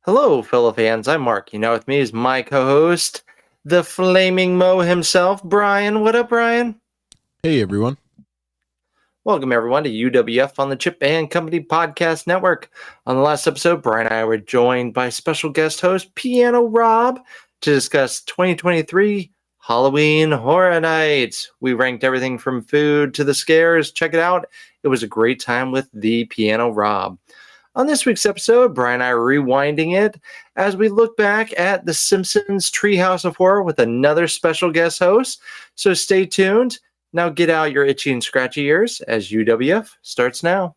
Hello, fellow fans. I'm Mark. With me is my co-host, the Flaming Mo himself, Brian. What up, Brian? Hey, everyone. Welcome, everyone, to UWF on the Chip and Company Podcast Network. On the last episode, Brian and I were joined by special guest host Piano Rob to discuss 2023 Halloween Horror Nights. We ranked everything from food to the scares. Check it out. It was a great time with the Piano Rob. On this week's episode, Brian and I are rewinding it as we look back at the Simpsons Treehouse of Horror with another special guest host. So stay tuned. Now get out your itchy and scratchy ears as UWF starts now.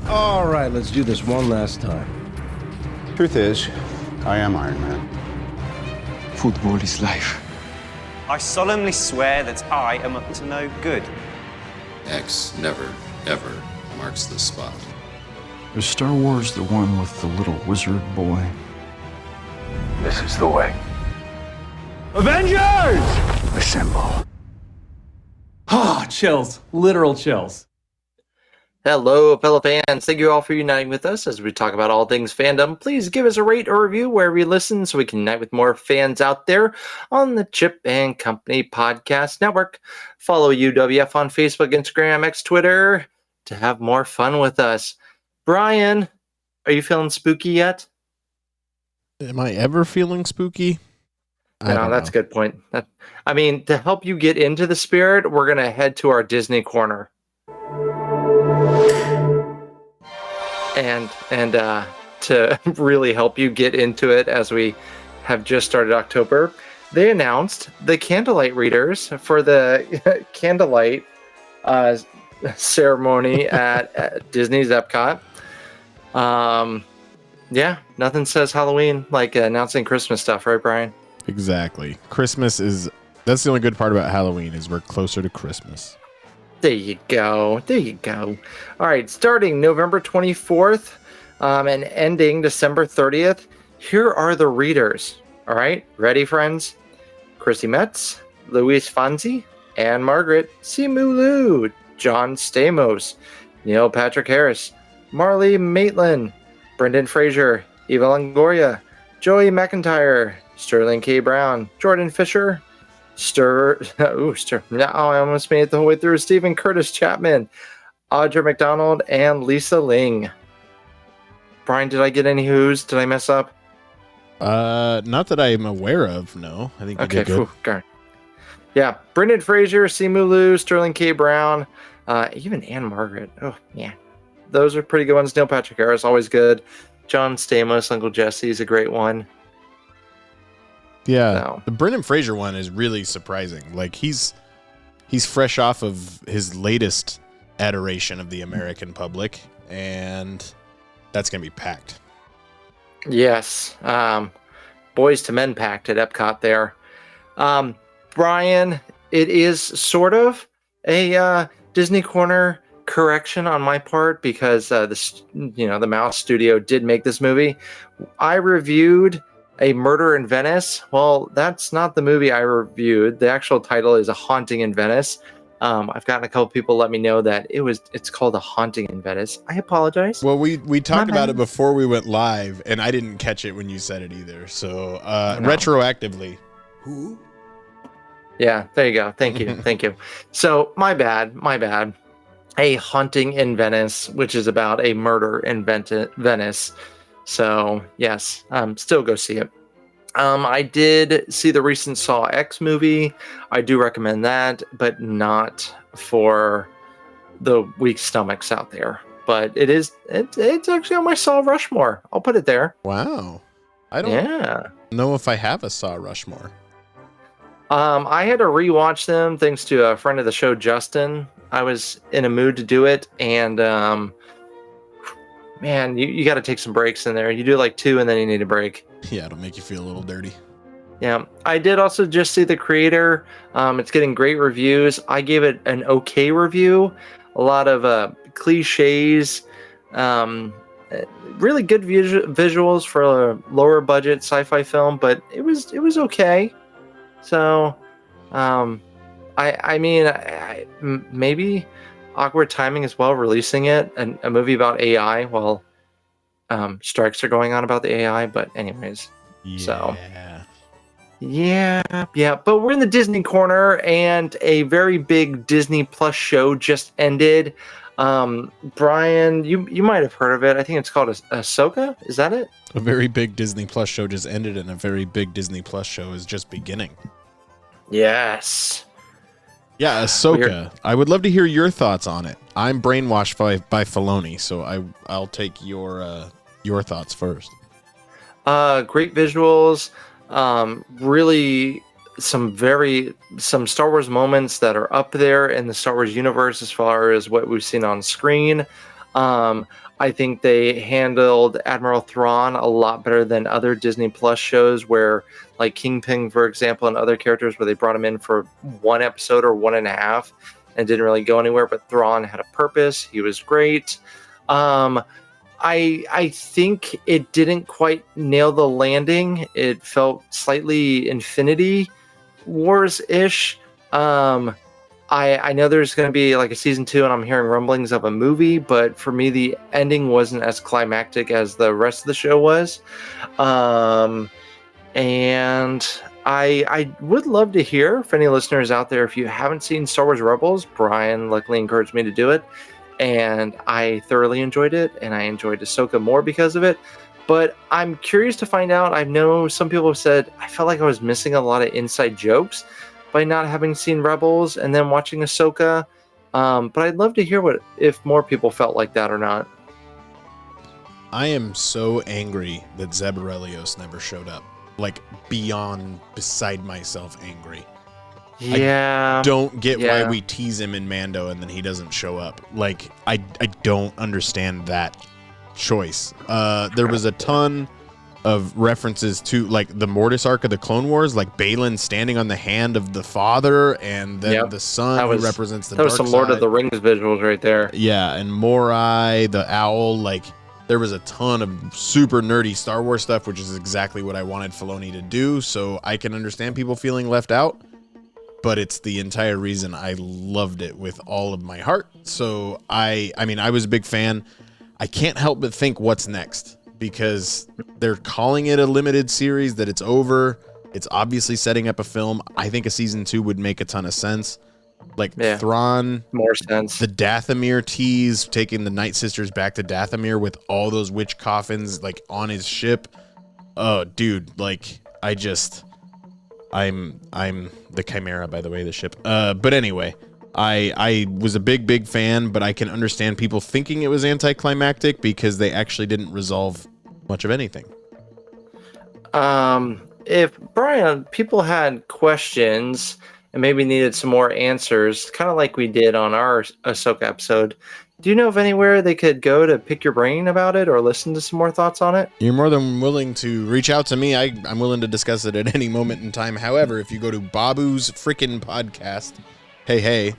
All right, let's do this one last time. Truth is, I am Iron Man. Football is life. I solemnly swear that I am up to no good. X never, ever marks the spot. Is Star Wars the one with the little wizard boy? This is the way. Avengers! Assemble. Ah, chills. Literal chills. Hello, fellow fans. Thank you all for uniting with us as we talk about all things fandom. Please give us a rate or review wherever you listen so we can unite with more fans out there on the Chip and Company Podcast Network. Follow UWF on Facebook, Instagram, X, Twitter to have more fun with us. Brian, are you feeling spooky yet? Am I ever feeling spooky? No, that's a good point. To help you get into the spirit, we're going to head to our Disney corner. And to really help you get into it as we have just started October, they announced the candlelight readers for the candlelight ceremony at Disney's Epcot. Yeah, nothing says Halloween like announcing Christmas stuff, right, Brian? Exactly. That's the only good part about Halloween is we're closer to Christmas. There you go. All right, starting November 24th and ending December 30th, here are the readers. All right, ready, friends? Chrissy Metz, Luis Fonsi, Anne Margaret, Simu Liu, John Stamos, Neil Patrick Harris, Marley Maitland, Brendan Fraser, Eva Longoria, Joey McIntyre, Sterling K. Brown, Jordan Fisher, I almost made it the whole way through. Stephen Curtis Chapman, Audra McDonald, and Lisa Ling. Brian, did I get any who's? Did I mess up? Not that I'm aware of. No, I think you did good. Okay. Yeah, Brendan Fraser, Simu Liu, Sterling K. Brown, even Anne Margaret. Oh, yeah. Those are pretty good ones. Neil Patrick Harris, always good. John Stamos, Uncle Jesse is a great one. Yeah, So. the Brendan Fraser one is really surprising. Like he's fresh off of his latest adoration of the American public, and that's gonna be packed. Yes. Boys to Men packed at Epcot there. Brian, it is sort of a Disney Corner correction on my part because the Mouse Studio did make this movie. I reviewed A Murder in Venice. Well, that's not the movie I reviewed. The actual title is A Haunting in Venice. I've gotten a couple people let me know that it's called A Haunting in Venice. I apologize. Well, we talked about it before we went live, and I didn't catch it when you said it either. So retroactively. Who? Yeah, there you go. Thank you. So my bad. A Haunting in Venice, which is about a murder in Venice. So yes, still go see it. I did see the recent Saw X movie. I do recommend that, but not for the weak stomachs out there. But it's actually on my Saw Rushmore. I'll put it there. Wow. I don't know if I have a Saw Rushmore. I had to rewatch them thanks to a friend of the show, Justin. I was in a mood to do it, and man, you got to take some breaks in there. You do like 2, and then you need a break. Yeah, it'll make you feel a little dirty. Yeah, I did also just see The Creator. It's getting great reviews. I gave it an okay review. A lot of cliches. Really good visuals for a lower budget sci-fi film, but it was okay. So, maybe awkward timing as well, releasing it, a movie about AI, while strikes are going on about the AI. But anyways, so yeah. But we're in the Disney corner, and a very big Disney Plus show just ended. Brian, you might have heard of it. I think it's called Ahsoka. Is that it? A very big Disney Plus show just ended, and a very big Disney Plus show is just beginning. Yes. Yeah, Ahsoka. I would love to hear your thoughts on it. I'm brainwashed by Filoni, so I'll take your thoughts first. Great visuals. Really some Star Wars moments that are up there in the Star Wars universe as far as what we've seen on screen. I think they handled Admiral Thrawn a lot better than other Disney Plus shows where, like Kingpin, for example, and other characters where they brought him in for one episode or 1.5 and didn't really go anywhere, but Thrawn had a purpose. He was great. I think it didn't quite nail the landing. It felt slightly Infinity Wars-ish. I know there's going to be like a season 2, and I'm hearing rumblings of a movie, but for me, the ending wasn't as climactic as the rest of the show was. And I would love to hear for any listeners out there, if you haven't seen Star Wars Rebels. Brian luckily encouraged me to do it, and I thoroughly enjoyed it, and I enjoyed Ahsoka more because of it. But I'm curious to find out. I know some people have said, I felt like I was missing a lot of inside jokes by not having seen Rebels and then watching Ahsoka. But I'd love to hear if more people felt like that or not. I am so angry that Zeb Orrelios never showed up. Like, beside myself angry. Yeah. I don't get why we tease him in Mando and then he doesn't show up. Like, I don't understand that choice. There was a ton of references to, like, the Mortis arc of the Clone Wars, like Balin standing on the hand of the father, and then the son who represents the dark side. That was some Lord of the Rings visuals right there. Yeah, and Morai, the owl, like, there was a ton of super nerdy Star Wars stuff, which is exactly what I wanted Filoni to do, so I can understand people feeling left out, but it's the entire reason I loved it with all of my heart. So I mean, I was a big fan. I can't help but think what's next, because they're calling it a limited series, that it's over. It's obviously setting up a film. I think a season 2 would make a ton of sense. Like, Thrawn, more sense. The Dathomir tease, taking the Night Sisters back to Dathomir with all those witch coffins, like, on his ship. Oh, dude, like, I'm the Chimera, by the way, the ship. But anyway, I was a big fan, but I can understand people thinking it was anticlimactic because they actually didn't resolve much of anything. If Brian, people had questions and maybe needed some more answers, kind of like we did on our Ahsoka episode, do you know of anywhere they could go to pick your brain about it or listen to some more thoughts on it? You're more than willing to reach out to me. I'm willing to discuss it at any moment in time. However, if you go to Babu's frickin' podcast, hey,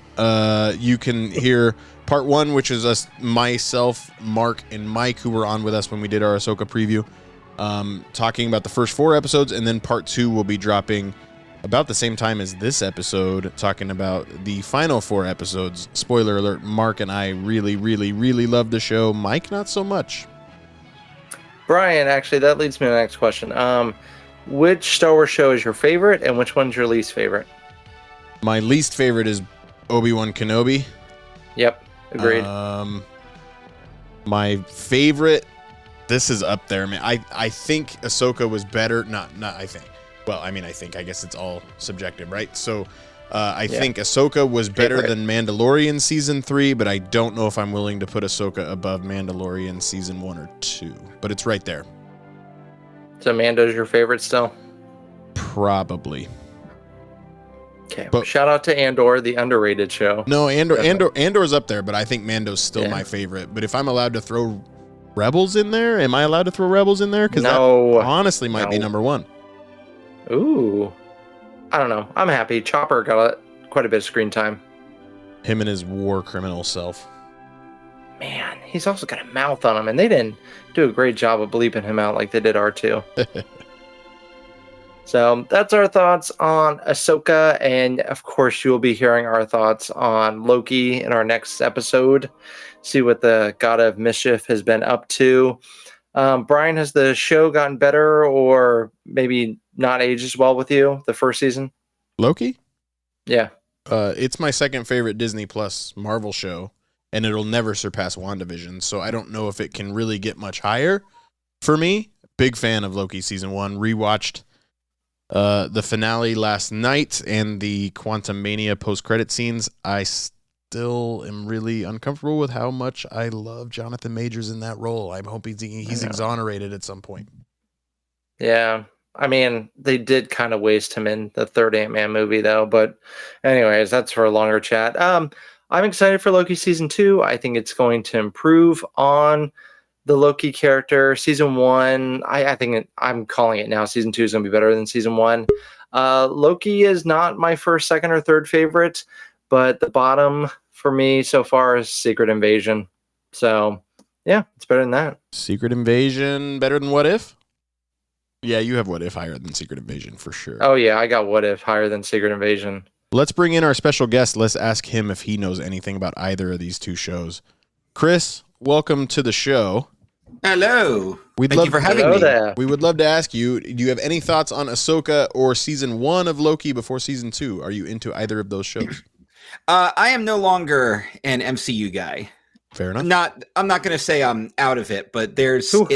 you can hear part 1, which is us, myself, Mark, and Mike, who were on with us when we did our Ahsoka preview, talking about the first 4 episodes, and then part 2 will be dropping about the same time as this episode, talking about the final 4 episodes. Spoiler alert, Mark and I really love the show. Mike, not so much. Brian, actually, that leads me to the next question. Which Star Wars show is your favorite, and which one's your least favorite? My least favorite is Obi-Wan Kenobi. Yep, agreed. My favorite, this is up there, man. I think Ahsoka was better. Not I think. Well, I mean, I guess it's all subjective, right? So I think Ahsoka was better than Mandalorian Season 3, but I don't know if I'm willing to put Ahsoka above Mandalorian Season 1 or 2. But it's right there. So Mando's your favorite still? Probably. Okay, but shout out to Andor, the underrated show. No, Andor's up there, but I think Mando's still my favorite. But if I'm allowed to throw Rebels in there, am I allowed to throw Rebels in there? Because that honestly might be number 1. Ooh, I don't know. I'm happy. Chopper got quite a bit of screen time. Him and his war criminal self. Man, he's also got a mouth on him, and they didn't do a great job of bleeping him out like they did R2. So that's our thoughts on Ahsoka, and of course you will be hearing our thoughts on Loki in our next episode. See what the God of Mischief has been up to. Brian, has the show gotten better or maybe not aged as well with you the first season? Loki? Yeah. It's my second favorite Disney Plus Marvel show, and it'll never surpass WandaVision, so I don't know if it can really get much higher for me. Big fan of Loki season 1. Rewatched the finale last night and the Quantum Mania post-credit scenes. I still am really uncomfortable with how much I love Jonathan Majors in that role. I'm hoping he's exonerated at some point. Yeah. I mean, they did kind of waste him in the third Ant-Man movie, though. But anyways, that's for a longer chat. I'm excited for Loki season 2. I think it's going to improve on the Loki character. Season 1, I'm calling it now. Season 2 is going to be better than season 1. Loki is not my first, second, or third favorite, but the bottom for me so far is Secret Invasion. So, yeah, it's better than that. Secret Invasion better than What If? Yeah, you have What If higher than Secret Invasion for sure. Oh, yeah, I got What If higher than Secret Invasion. Let's bring in our special guest. Let's ask him if he knows anything about either of these two shows. Chris, welcome to the show. Hello. Thank you for having me. There. We would love to ask you, do you have any thoughts on Ahsoka or season 1 of Loki before season 2? Are you into either of those shows? I am no longer an MCU guy. Fair enough. I'm not going to say I'm out of it, but Chris? It's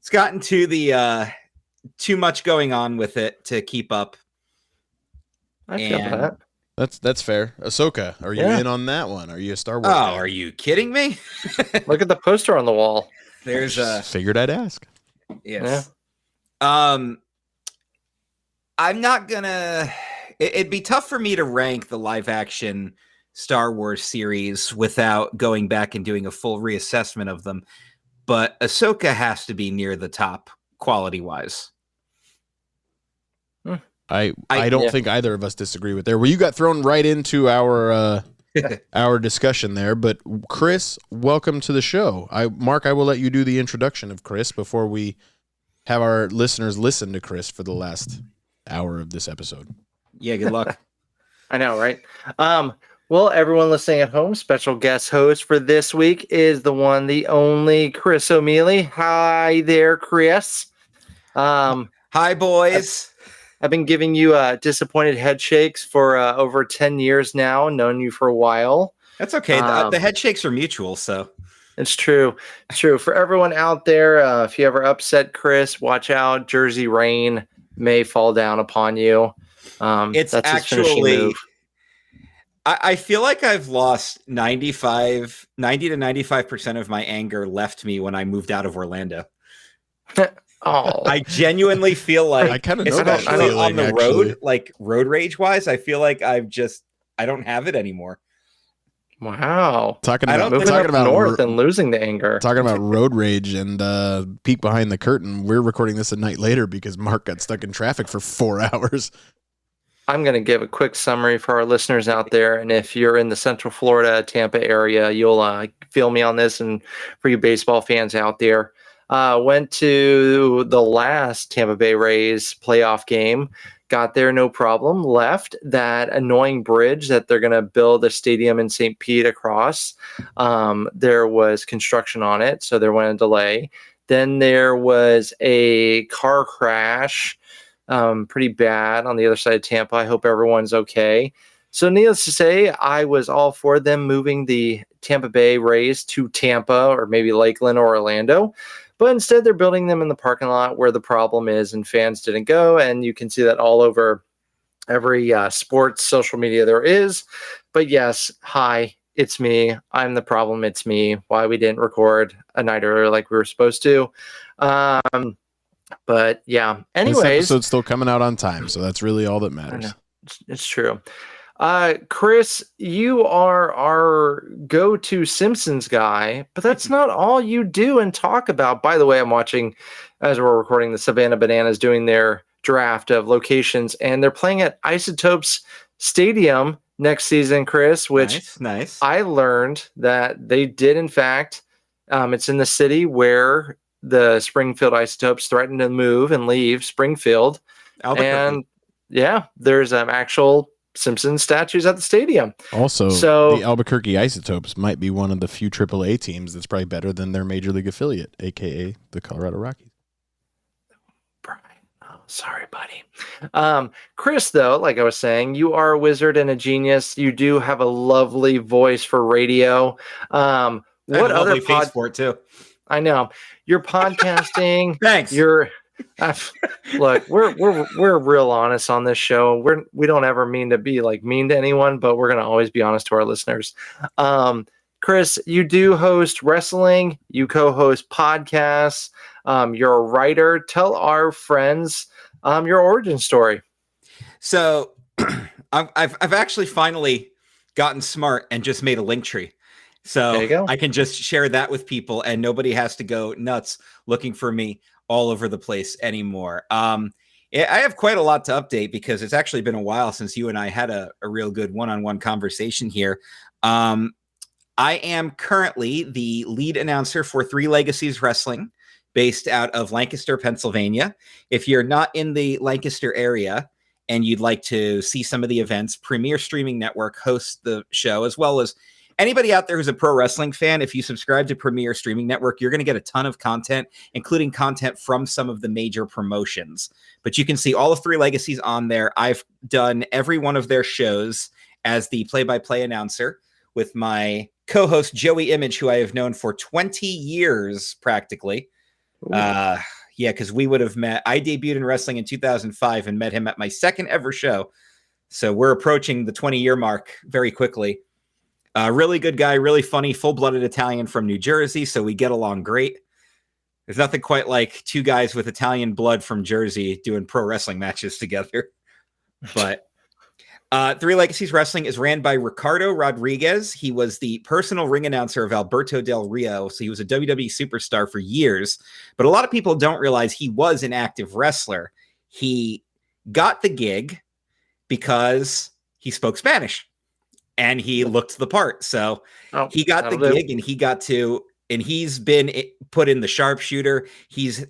gotten to the too much going on with it to keep up. I feel that. That's fair. Ahsoka, are you in on that one? Are you a Star Wars guy? Are you kidding me? Look at the poster on the wall. There's figured I'd ask. Yes. Yeah. I'm not gonna. It'd be tough for me to rank the live action Star Wars series without going back and doing a full reassessment of them. But Ahsoka has to be near the top quality wise. I don't think either of us disagree with there. Well, you got thrown right into our our discussion there, but Chris, welcome to the show. Mark, I will let you do the introduction of Chris before we have our listeners listen to Chris for the last hour of this episode. Yeah, good luck. I know, right? Well, everyone listening at home, special guest host for this week is the one, the only Chris O'Mealy. Hi there, Chris. Hi, boys. I've been giving you disappointed head shakes for over 10 years now, known you for a while. That's okay. The head shakes are mutual, so. It's true. It's true. For everyone out there, if you ever upset Chris, watch out. Jersey rain may fall down upon you. It's that's actually... I feel like I've lost 90 to 95% of my anger left me when I moved out of Orlando. I genuinely feel like, I kind of know especially that on the actually. road, like road rage wise, I feel like I don't have it anymore. Wow. Talking about north and losing the anger. Talking about road rage and peek behind the curtain. We're recording this a night later because Mark got stuck in traffic for 4 hours. I'm going to give a quick summary for our listeners out there. And if you're in the Central Florida, Tampa area, you'll feel me on this. And for you baseball fans out there, went to the last Tampa Bay Rays playoff game, got there no problem, left that annoying bridge that they're going to build a stadium in St. Pete across. There was construction on it, so there went a delay. Then there was a car crash. Pretty bad on the other side of Tampa. I hope everyone's okay. So needless to say, I was all for them moving the Tampa Bay Rays to Tampa or maybe Lakeland or Orlando. But instead, they're building them in the parking lot where the problem is, and fans didn't go. And you can see that all over every sports social media there is. But yes, hi, it's me. I'm the problem. It's me. Why we didn't record a night earlier like we were supposed to. But yeah, anyways. This episode's still coming out on time, so that's really all that matters. I know. It's true. Chris, you are our go-to Simpsons guy, but that's not all you do and talk about. By the way, I'm watching, as we're recording, the Savannah Bananas doing their draft of locations, and they're playing at Isotopes Stadium next season, Chris, which nice. I learned that they did, in fact, it's in the city where the Springfield Isotopes threatened to move and leave Springfield. Albuquerque. And yeah, there's actual Simpsons statues at the stadium. Also, So- the Albuquerque Isotopes might be one of the few AAA teams that's probably better than their major league affiliate, aka the Colorado Rockies. Brian. Oh, sorry, buddy. Chris, though, like I was saying, you are a wizard and a genius. You do have a lovely voice for radio. I have What a other lovely face for it too. I know you're podcasting. Thanks. You're look. We're real honest on this show. We don't ever mean to be like mean to anyone, but we're gonna always be honest to our listeners. Chris, you do host wrestling. You co-host podcasts. You're a writer. Tell our friends your origin story. So I've actually finally gotten smart and just made a link tree. There you So go. I can just share that with people and nobody has to go nuts looking for me all over the place anymore. I have quite a lot to update because it's actually been a while since you and I had a real good one-on-one conversation here. I am currently the lead announcer for Three Legacies Wrestling based out of Lancaster, Pennsylvania. If you're not in the Lancaster area and you'd like to see some of the events, Premier Streaming Network hosts the show, as well as anybody out there who's a pro wrestling fan. If you subscribe to Premier Streaming Network, you're going to get a ton of content, including content from some of the major promotions. But you can see all of Three Legacies on there. I've done every one of their shows as the play-by-play announcer with my co-host Joey Image, who I have known for 20 years practically. Yeah, because we would have met. I debuted in wrestling in 2005 and met him at my second ever show. So we're approaching the 20-year mark very quickly. Really good guy, really funny, full-blooded Italian from New Jersey, so we get along great. There's nothing quite like two guys with Italian blood from Jersey doing pro wrestling matches together. But Three Legacies Wrestling is ran by Ricardo Rodriguez. He was the personal ring announcer of Alberto Del Rio, so he was a WWE superstar for years. But a lot of people don't realize he was an active wrestler. He got the gig because he spoke Spanish. And he looked the part. So he got the gig and he's been put in the sharpshooter.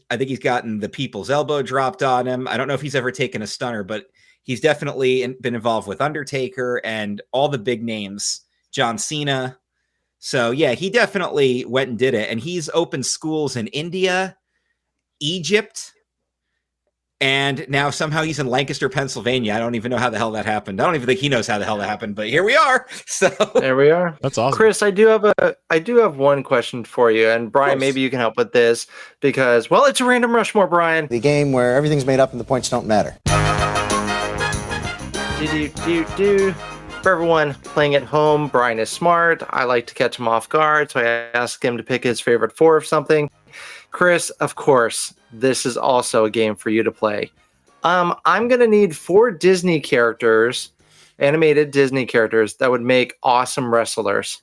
I think he's gotten the people's elbow dropped on him. I don't know if he's ever taken a stunner, but he's definitely been involved with Undertaker and all the big names, John Cena. So yeah, he definitely went and did it. And he's opened schools in India, Egypt, and now somehow he's in Lancaster, Pennsylvania. I don't even know how the hell that happened. I don't even think he knows how the hell that happened, but here we are. So there we are. That's awesome. Chris, I do have one question for you. And Brian, maybe you can help with this because, well, it's a random Rushmore, Brian. The game where everything's made up and the points don't matter. For everyone playing at home, Brian is smart. I like to catch him off guard, so I ask him to pick his favorite four of something. Chris, of course, this is also a game for you to play. I'm going to need 4 Disney characters, animated Disney characters, that would make awesome wrestlers.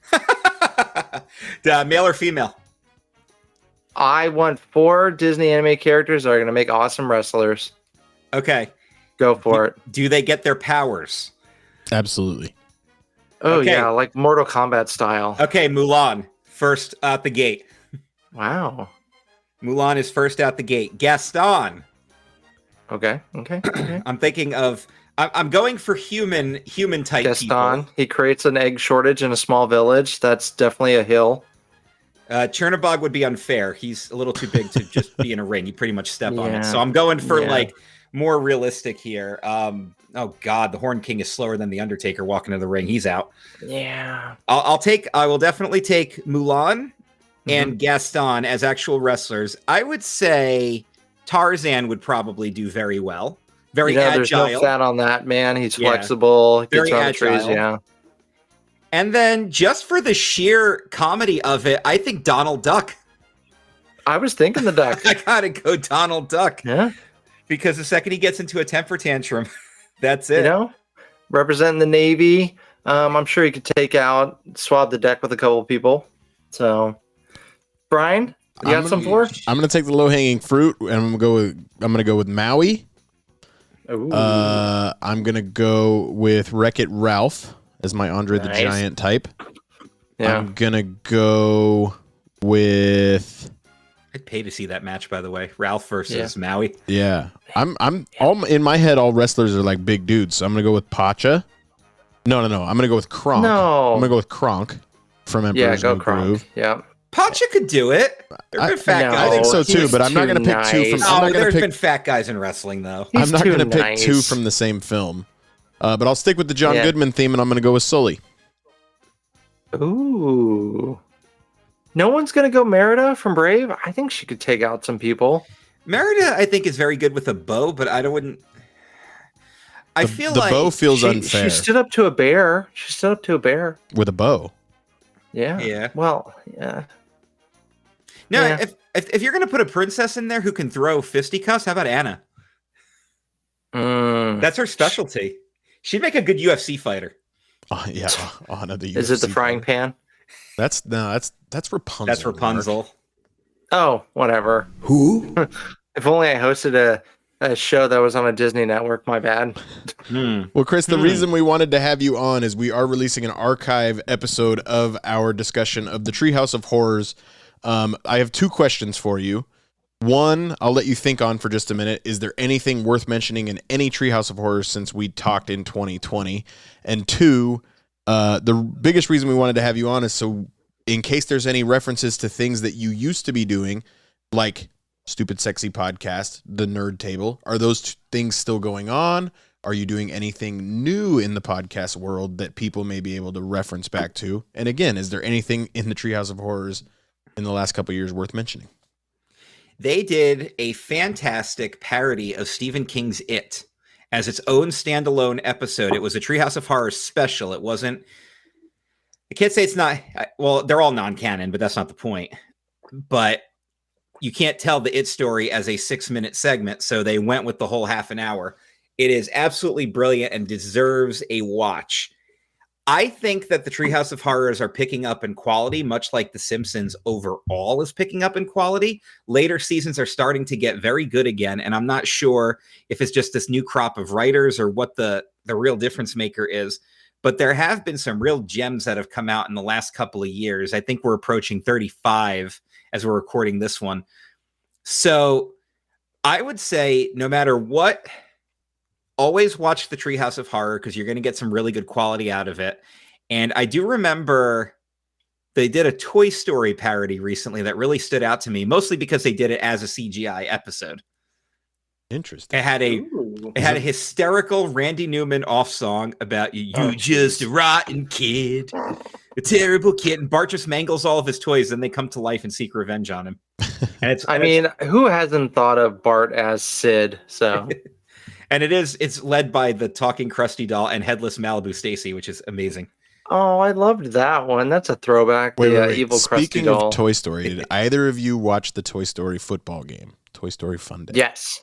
Male or female? I want 4 Disney anime characters that are going to make awesome wrestlers. Okay. Go for it. Do they get their powers? Absolutely. Oh, Okay. yeah, like Mortal Kombat style. Okay, Mulan, first out the gate. Wow. Mulan is first out the gate. Gaston. Okay. I'm thinking of... I'm going for human type Gaston, people. he creates an egg shortage in a small village. That's definitely a hill. Chernobog would be unfair. He's a little too big to just be in a ring. You pretty much step on Yeah. it. So I'm going for like more realistic here. Oh God, the Horn King is slower than the Undertaker walking to the ring. He's out. Yeah. I will definitely take Mulan and Gaston as actual wrestlers. I would say Tarzan would probably do very well. Very There's agile. no fat on that, man. He's Yeah. flexible. He Very gets around the trees, agile. yeah. And then just for the sheer comedy of it, I think Donald Duck. I was thinking the duck. I gotta go Donald Duck. Yeah. Because the second he gets into a temper tantrum, that's it. You know, representing the Navy. I'm sure he could swab the deck with a couple of people. So, Brian, you got some for? I'm gonna take the low hanging fruit, and I'm gonna go with Maui. Ooh. I'm gonna go with Wreck-It Ralph as my Andre the Nice. Giant type. Yeah. I'm gonna go with I'd pay to see that match, by the way. Ralph versus Maui. I'm all in my head. All wrestlers are like big dudes, so I'm gonna go with Pacha. No. I'm going to go with Kronk. No. I'm going to go with Kronk from Emperor's New Groove. Yeah. Pacha could do it. There've been fat guys. I think so too, but I'm not going to pick two from. I'm not there's pick, been fat guys in wrestling though. I'm not going to pick two from the same film. But I'll stick with the John Goodman theme, and I'm going to go with Sully. Ooh. No one's going to go Merida from Brave? I think she could take out some people. Merida, I think, is very good with a bow, but I wouldn't. I feel the like bow feels unfair. She stood up to a bear. With a bow. Yeah. Yeah. Well, yeah. No, Yeah. if you're going to put a princess in there who can throw fisticuffs, how about Anna? That's her specialty. She'd make a good UFC fighter. Yeah, Anna the UFC. Is it the frying pan? That's Rapunzel. That's Rapunzel. Mark. Oh, whatever. Who? If only I hosted a show that was on a Disney network. My bad. Well, Chris, the reason we wanted to have you on is we are releasing an archive episode of our discussion of the Treehouse of Horrors. I have two questions for you. One, I'll let you think on for just a minute. Is there anything worth mentioning in any Treehouse of Horrors since we talked in 2020? And two, the biggest reason we wanted to have you on is so in case there's any references to things that you used to be doing, like Stupid Sexy Podcast, the Nerd Table, are those things still going on? Are you doing anything new in the podcast world that people may be able to reference back to? And again, is there anything in the Treehouse of Horrors in the last couple of years worth mentioning? They did a fantastic parody of Stephen King's It as its own standalone episode. It was a Treehouse of Horrors special. It wasn't. I can't say it's not. Well, they're all non-canon, but that's not the point. But you can't tell the It story as a 6-minute segment, so they went with the whole half an hour. It is absolutely brilliant and deserves a watch. I think that the Treehouse of Horrors are picking up in quality, much like The Simpsons overall is picking up in quality. Later seasons are starting to get very good again, and I'm not sure if it's just this new crop of writers or what the real difference maker is. But there have been some real gems that have come out in the last couple of years. I think we're approaching 35 as we're recording this one. So I would say no matter what, always watch the Treehouse of Horror because you're going to get some really good quality out of it. And I do remember they did a Toy Story parody recently that really stood out to me, mostly because they did it as a CGI episode. Interesting. It had a hysterical Randy Newman off song about you just a rotten kid, a terrible kid. And Bart just mangles all of his toys and they come to life and seek revenge on him. And who hasn't thought of Bart as Sid? So, and it's led by the talking Krusty doll and headless Malibu Stacy, which is amazing. Oh, I loved that one. That's a throwback. Wait. Evil Speaking Krusty doll. of Toy Story, did either of you watch the Toy Story football game? Toy Story Fun Day? Yes.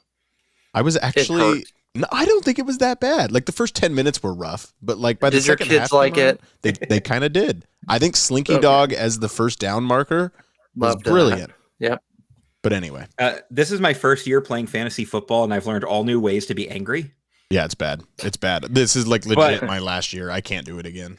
I was actually. No, I don't think it was that bad. Like the first 10 minutes were rough, but like by the second half, did your kids like it? They kind of did. I think Slinky Dog as the first down marker was brilliant. Yep. But anyway, this is my first year playing fantasy football, and I've learned all new ways to be angry. Yeah, it's bad. It's bad. This is like legit my last year. I can't do it again.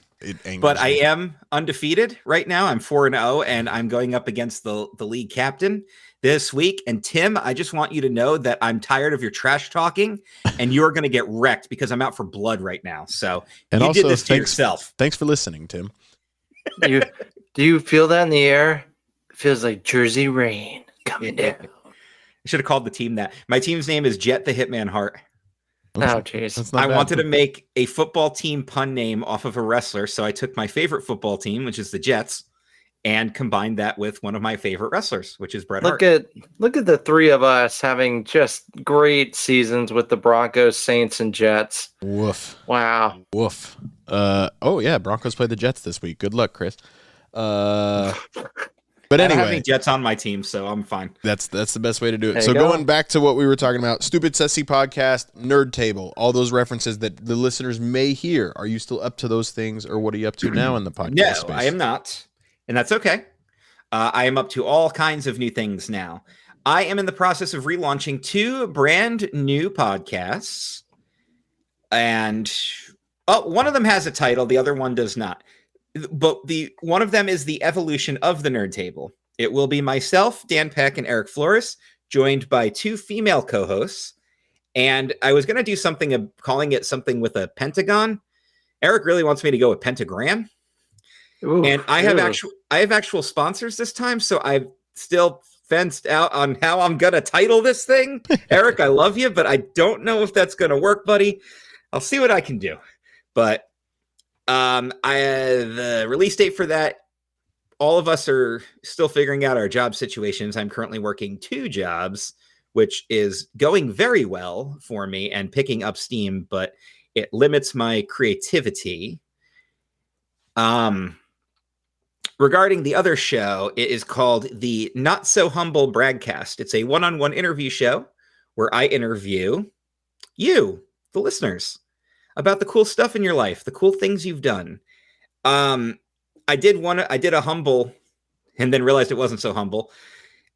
But I am undefeated right now. I'm 4-0, and I'm going up against the league captain this week. And Tim, I just want you to know that I'm tired of your trash talking, and you're going to get wrecked because I'm out for blood right now. So and you also, did this to yourself. Thanks for listening, Tim. Do you feel that in the air? It feels like Jersey rain coming down. I should have called the team that. My team's name is Jet the Hitman Hart. Oh, jeez. I wanted to make a football team pun name off of a wrestler, so I took my favorite football team, which is the Jets, and combined that with one of my favorite wrestlers, which is Bret Hart. Look at the three of us having just great seasons with the Broncos, Saints, and Jets. Woof. Wow. Woof. Oh yeah, Broncos play the Jets this week. Good luck, Chris. But anyway, I don't have any Jets on my team, so I'm fine. That's the best way to do it. So going back to what we were talking about, Stupid Sessy Podcast, Nerd Table, all those references that the listeners may hear. Are you still up to those things, or what are you up to now in the podcast No, space? I am not, and that's okay. I am up to all kinds of new things now. I am in the process of relaunching 2 brand new podcasts, and one of them has a title, the other one does not. But one of them is the evolution of the Nerd Table. It will be myself, Dan Peck, and Eric Flores, joined by 2 female co-hosts. And I was going to do something calling it something with a pentagon. Eric really wants me to go with Pentagram. Ooh, and I have actual sponsors this time, so I've still fenced out on how I'm gonna title this thing. Eric, I love you, but I don't know if that's gonna work, buddy. I'll see what I can do. But the release date for that, all of us are still figuring out our job situations. I'm currently working 2 jobs, which is going very well for me and picking up steam, but it limits my creativity. Regarding the other show, it is called the Not So Humble Bragcast. It's a one-on-one interview show where I interview you, the listeners, about the cool stuff in your life, the cool things you've done. I did a humble, and then realized it wasn't so humble,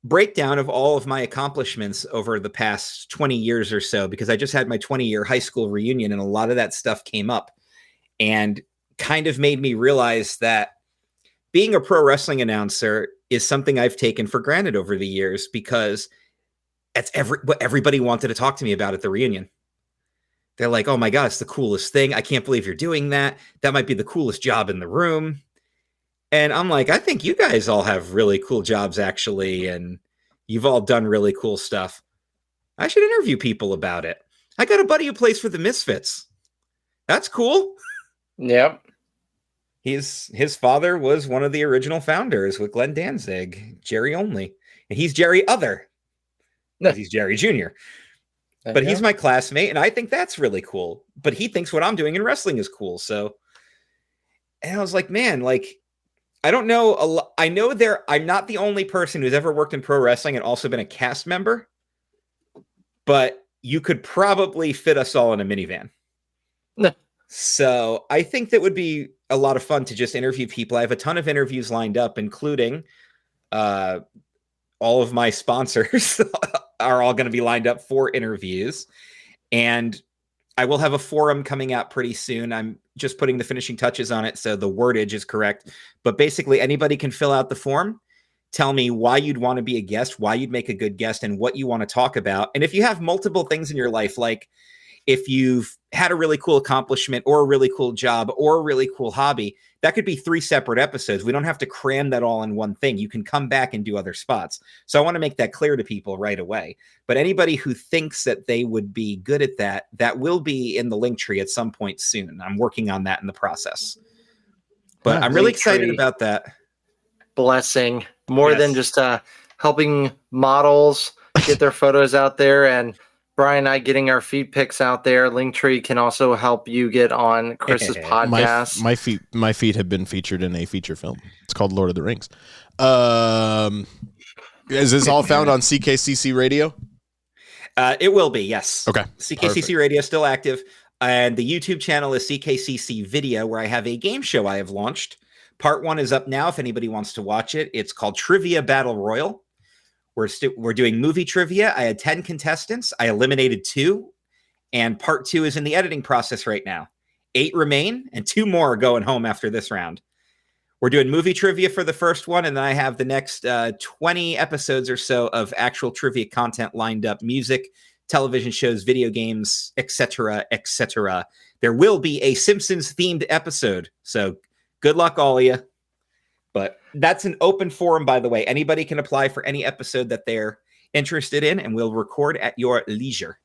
breakdown of all of my accomplishments over the past 20 years or so, because I just had my 20-year high school reunion, and a lot of that stuff came up and kind of made me realize that being a pro wrestling announcer is something I've taken for granted over the years, because that's what everybody wanted to talk to me about at the reunion. They're like, oh my God, it's the coolest thing. I can't believe you're doing that. That might be the coolest job in the room. And I'm like, I think you guys all have really cool jobs, actually, and you've all done really cool stuff. I should interview people about it. I got a buddy who plays for the Misfits. That's cool. Yep. His father was one of the original founders with Glenn Danzig, Jerry Only. And he's Jerry Other. He's Jerry Jr. But he's my classmate, and I think that's really cool. But he thinks what I'm doing in wrestling is cool. So, and I was like, man, like, I don't know. I know I'm not the only person who's ever worked in pro wrestling and also been a cast member, but you could probably fit us all in a minivan. No. So I think that would be a lot of fun to just interview people. I have a ton of interviews lined up, including all of my sponsors are all going to be lined up for interviews. And I will have a forum coming out pretty soon. I'm just putting the finishing touches on it, so the wordage is correct. But basically, anybody can fill out the form, tell me why you'd want to be a guest, why you'd make a good guest, and what you want to talk about. And if you have multiple things in your life, like if you've had a really cool accomplishment or a really cool job or a really cool hobby, that could be 3 separate episodes. We don't have to cram that all in one thing. You can come back and do other spots. So I want to make that clear to people right away. But anybody who thinks that they would be good at that, that will be in the link tree at some point soon. I'm working on that in the process. But I'm really excited about that. Blessing. More than just helping models get their photos out there, and Brian and I getting our feed pics out there. Linktree can also help you get on Chris's podcast. My feet have been featured in a feature film. It's called Lord of the Rings. Is this all found on CKCC Radio? It will be, yes. Okay. CKCC Radio is still active. And the YouTube channel is CKCC Video, where I have a game show I have launched. Part 1 is up now if anybody wants to watch it. It's called Trivia Battle Royal. We're doing movie trivia. I had 10 contestants. I eliminated 2, and part 2 is in the editing process right now. 8 remain, and 2 more are going home after this round. We're doing movie trivia for the first one, and then I have the next 20 episodes or so of actual trivia content lined up: music, television shows, video games, etc., etc. There will be a Simpsons themed episode, so good luck, all of you. But that's an open forum, by the way. Anybody can apply for any episode that they're interested in, and we'll record at your leisure.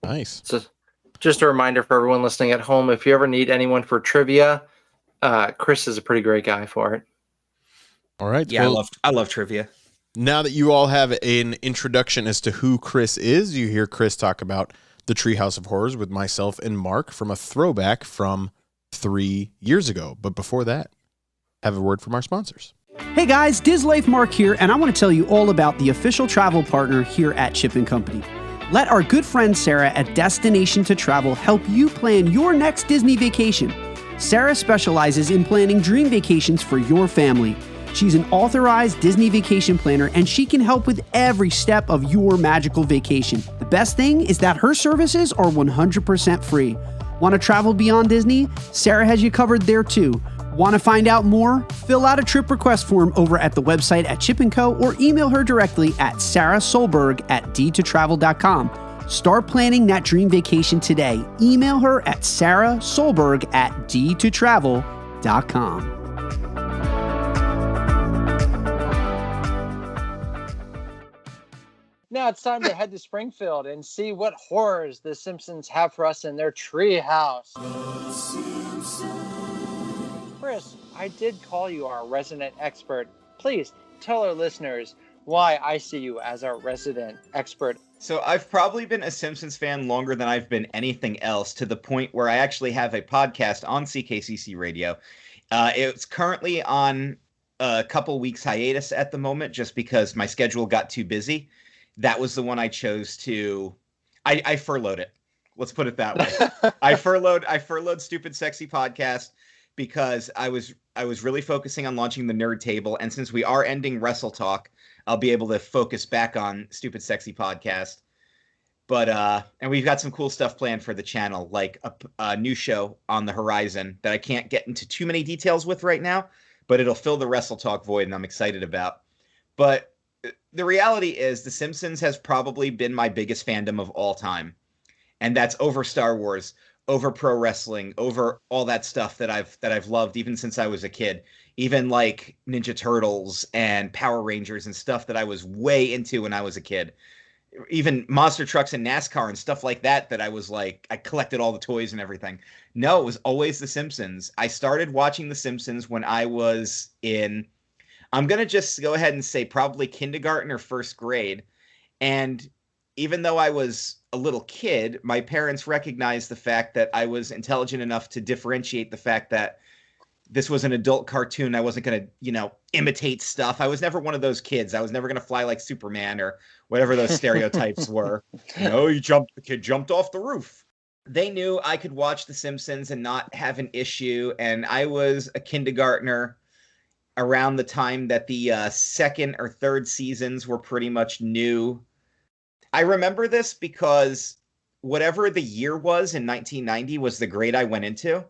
Nice. So just a reminder for everyone listening at home, if you ever need anyone for trivia, Chris is a pretty great guy for it. All right. Yeah, well, I love trivia. Now that you all have an introduction as to who Chris is, you hear Chris talk about the Treehouse of Horrors with myself and Mark from a throwback from 3 years ago. But before that, have a word from our sponsors. Hey guys, Dizlife Mark here, and I want to tell you all about the official travel partner here at Chip & Company. Let our good friend Sarah at Destination to Travel help you plan your next Disney vacation. Sarah specializes in planning dream vacations for your family. She's an authorized Disney vacation planner, and she can help with every step of your magical vacation. The best thing is that her services are 100% free. Want to travel beyond Disney? Sarah has you covered there too. Want to find out more? Fill out a trip request form over at the website at Chip & Co. or email her directly at sarahsolberg@d2travel.com. Start planning that dream vacation today. Email her at sarahsolberg@d2travel.com. Now it's time to head to Springfield and see what horrors the Simpsons have for us in their treehouse. Chris, I did call you our resident expert. Please tell our listeners why I see you as our resident expert. So I've probably been a Simpsons fan longer than I've been anything else, to the point where I actually have a podcast on CKCC Radio. It's currently on a couple weeks hiatus at the moment, just because my schedule got too busy. That was the one I chose to. I furloughed it. Let's put it that way. I furloughed Stupid Sexy Podcast because I was really focusing on launching the Nerd Table, and since we are ending Wrestle Talk, I'll be able to focus back on Stupid Sexy Podcast. But and we've got some cool stuff planned for the channel, like a new show on the horizon that I can't get into too many details with right now, but it'll fill the Wrestle Talk void, and I'm excited about. But the reality is, The Simpsons has probably been my biggest fandom of all time. And that's over Star Wars, over pro wrestling, over all that stuff that I've loved even since I was a kid. Even like Ninja Turtles and Power Rangers and stuff that I was way into when I was a kid. Even monster trucks and NASCAR and stuff like that I was like, I collected all the toys and everything. No, it was always The Simpsons. I started watching The Simpsons when I was in, I'm going to just go ahead and say probably kindergarten or first grade. And even though I was a little kid, my parents recognized the fact that I was intelligent enough to differentiate the fact that this was an adult cartoon. I wasn't going to, imitate stuff. I was never one of those kids. I was never going to fly like Superman or whatever those stereotypes were. The kid jumped off the roof. They knew I could watch The Simpsons and not have an issue. And I was a kindergartner around the time that the second or third seasons were pretty much new. I remember this because whatever the year was in 1990 was the grade I went into.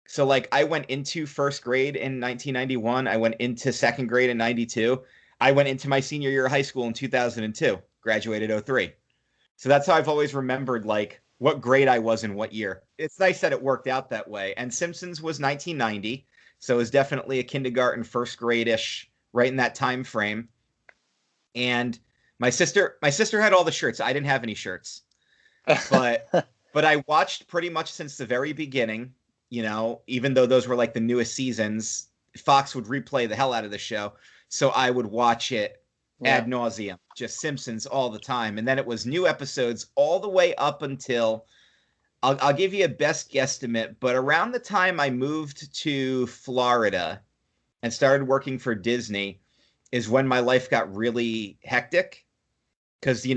So like I went into first grade in 1991. I went into second grade in 92. I went into my senior year of high school in 2002, graduated 03. So that's how I've always remembered like what grade I was in what year. It's nice that it worked out that way. And Simpsons was 1990. So it was definitely a kindergarten, first grade-ish, right in that time frame. And my sister had all the shirts. I didn't have any shirts. But I watched pretty much since the very beginning, even though those were like the newest seasons, Fox would replay the hell out of the show. So I would watch it ad nauseum, just Simpsons all the time. And then it was new episodes all the way up until, I'll give you a best guesstimate, but around the time I moved to Florida and started working for Disney is when my life got really hectic. Because,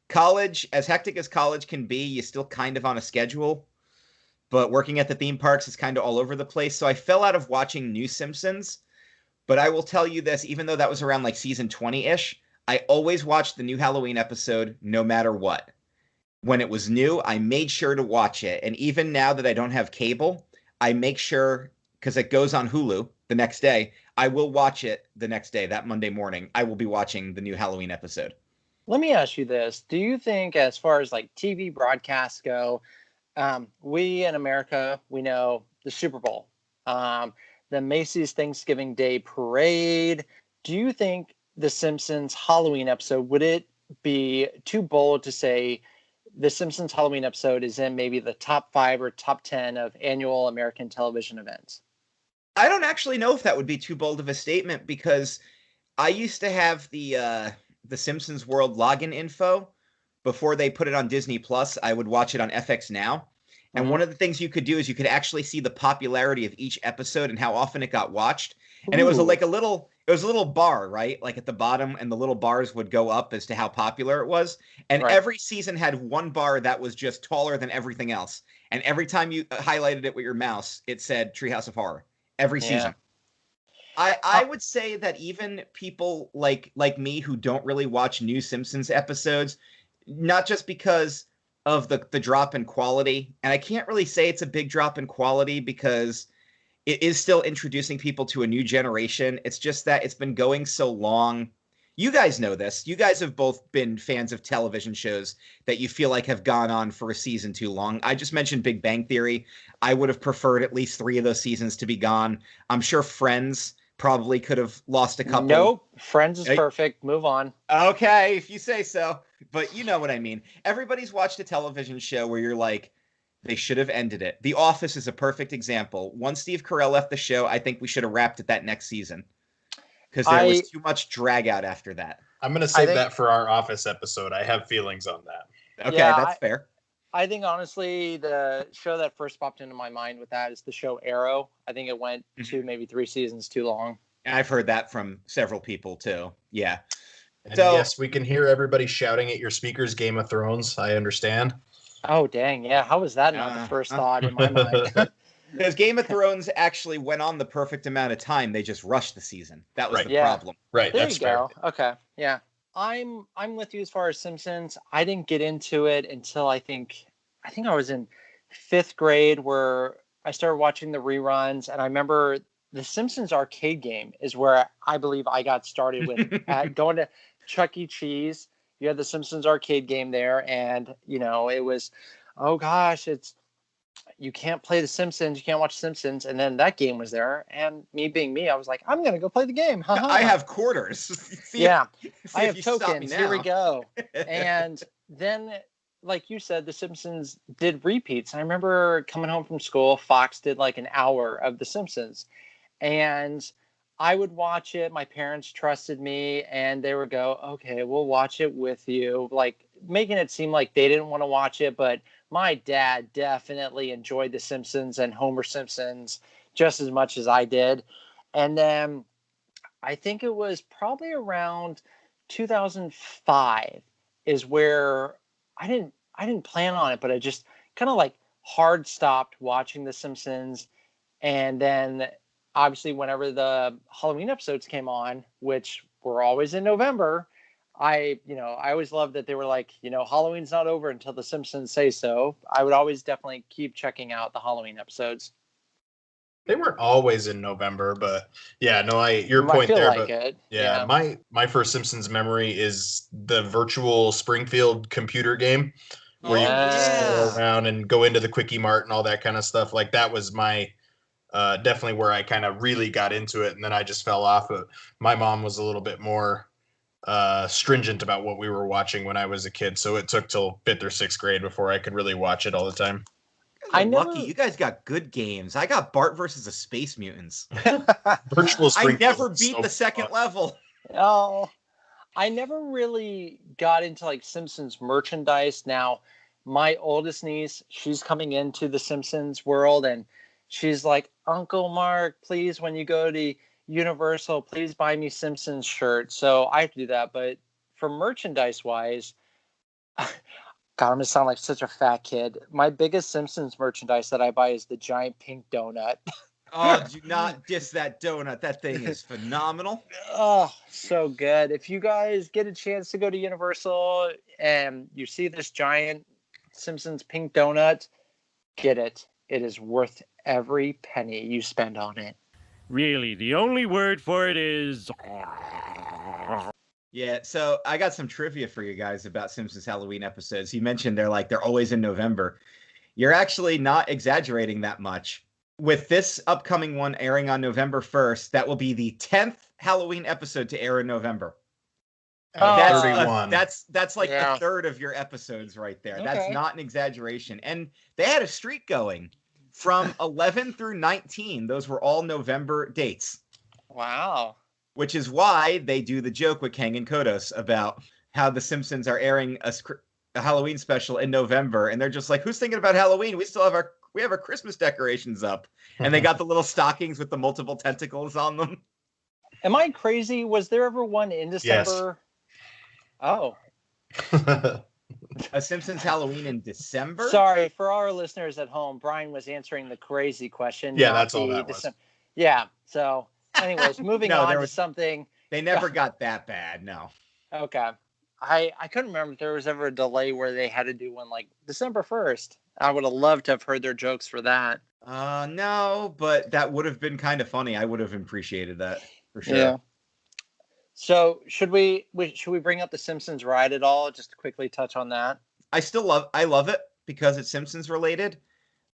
college, as hectic as college can be, you're still kind of on a schedule. But working at the theme parks is kind of all over the place. So I fell out of watching new Simpsons. But I will tell you this, even though that was around like season 20-ish, I always watched the new Halloween episode no matter what. When it was new, I made sure to watch it. And even now that I don't have cable, I make sure, because it goes on Hulu the next day, I will watch it the next day, that Monday morning. I will be watching the new Halloween episode. Let me ask you this. Do you think, as far as like TV broadcasts go, we in America, we know the Super Bowl, the Macy's Thanksgiving Day Parade. Do you think the Simpsons Halloween episode, would it be too bold to say the Simpsons Halloween episode is in maybe the top 5 or top 10 of annual American television events? I don't actually know if that would be too bold of a statement, because I used to have the Simpsons World login info before they put it on Disney Plus. I would watch it on FX Now. And one of the things you could do is you could actually see the popularity of each episode and how often it got watched. And it was like a little bar, right? Like at the bottom, and the little bars would go up as to how popular it was. And every season had one bar that was just taller than everything else. And every time you highlighted it with your mouse, it said Treehouse of Horror every season. I would say that even people like me who don't really watch new Simpsons episodes, not just because of the drop in quality, and I can't really say it's a big drop in quality because it is still introducing people to a new generation. It's just that it's been going so long. You guys know this. You guys have both been fans of television shows that you feel like have gone on for a season too long. I just mentioned Big Bang Theory. I would have preferred at least 3 of those seasons to be gone. I'm sure Friends probably could have lost a couple. Nope. Friends is perfect. Move on. Okay, if you say so. But you know what I mean. Everybody's watched a television show where you're like, they should have ended it. The Office is a perfect example. Once Steve Carell left the show, I think we should have wrapped it that next season. Because there was too much drag out after that. I'm going to save that for our Office episode. I have feelings on that. Okay, that's fair. I think, honestly, the show that first popped into my mind with that is the show Arrow. I think it went 2, maybe 3 seasons too long. I've heard that from several people, too. Yeah. And yes, we can hear everybody shouting at your speakers, Game of Thrones. I understand. Oh, dang. Yeah. How was that not the first thought in my mind? Because Game of Thrones actually went on the perfect amount of time. They just rushed the season. That was the problem. Right. There you go. Okay. Yeah. I'm with you as far as Simpsons. I didn't get into it until I think I was in 5th grade where I started watching the reruns. And I remember the Simpsons arcade game is where I believe I got started with going to Chuck E. Cheese. You had the Simpsons arcade game there. And, it was, oh gosh, you can't play the Simpsons. You can't watch Simpsons. And then that game was there. And me being me, I was like, I'm going to go play the game. I have quarters. I have tokens. Here we go. And then, like you said, the Simpsons did repeats. I remember coming home from school, Fox did like an hour of the Simpsons. And I would watch it. My parents trusted me and they would go, okay, we'll watch it with you. Like making it seem like they didn't want to watch it, but my dad definitely enjoyed The Simpsons and Homer Simpsons just as much as I did. And then I think it was probably around 2005 is where I didn't plan on it, but I just kind of like hard stopped watching The Simpsons. And then obviously whenever the Halloween episodes came on, which were always in November, I always loved that they were like, Halloween's not over until The Simpsons say so. I would always definitely keep checking out the Halloween episodes. They weren't always in November, but yeah, no, your point there. Like but yeah, my first Simpsons memory is the virtual Springfield computer game where you just go around and go into the Quickie Mart and all that kind of stuff. Like that was my definitely where I kind of really got into it, and then I just fell off. But my mom was a little bit more stringent about what we were watching when I was a kid, so it took till 5th or 6th grade before I could really watch it all the time. Lucky you guys got good games. I got Bart versus the Space Mutants. Virtual I never beat the second level. Oh, I never really got into like Simpsons merchandise. Now, my oldest niece, she's coming into the Simpsons world, and she's like, Uncle Mark, please, when you go to Universal, please buy me Simpsons shirt. So I have to do that. But for merchandise wise, God, I'm gonna sound like such a fat kid. My biggest Simpsons merchandise that I buy is the giant pink donut. Oh, do not diss that donut. That thing is phenomenal. Oh, so good. If you guys get a chance to go to Universal and you see this giant Simpsons pink donut, get it. It is worth every penny you spend on it. Really, the only word for it is... Yeah, so I got some trivia for you guys about Simpsons Halloween episodes. You mentioned they're always in November. You're actually not exaggerating that much. With this upcoming one airing on November 1st, that will be the 10th Halloween episode to air in November. That's like a third of your episodes right there. Okay. That's not an exaggeration. And they had a streak going from 11 through 19. Those were all November dates. Wow. Which is why they do the joke with Kang and Kodos about how the Simpsons are airing a Halloween special in November, and they're just like, "Who's thinking about Halloween? We have our Christmas decorations up," and they got the little stockings with the multiple tentacles on them. Am I crazy? Was there ever one in December? Yes. Oh, a Simpsons Halloween in December? Sorry for our listeners at home. Brian was answering the crazy question. Yeah, that's all that was. Yeah. So. Anyways, moving on to something. They never got that bad, no. Okay. I couldn't remember if there was ever a delay where they had to do one like December 1st. I would have loved to have heard their jokes for that. No, but that would have been kind of funny. I would have appreciated that for sure. Yeah. So should we bring up the Simpsons ride at all? Just to quickly touch on that. I love it because it's Simpsons related,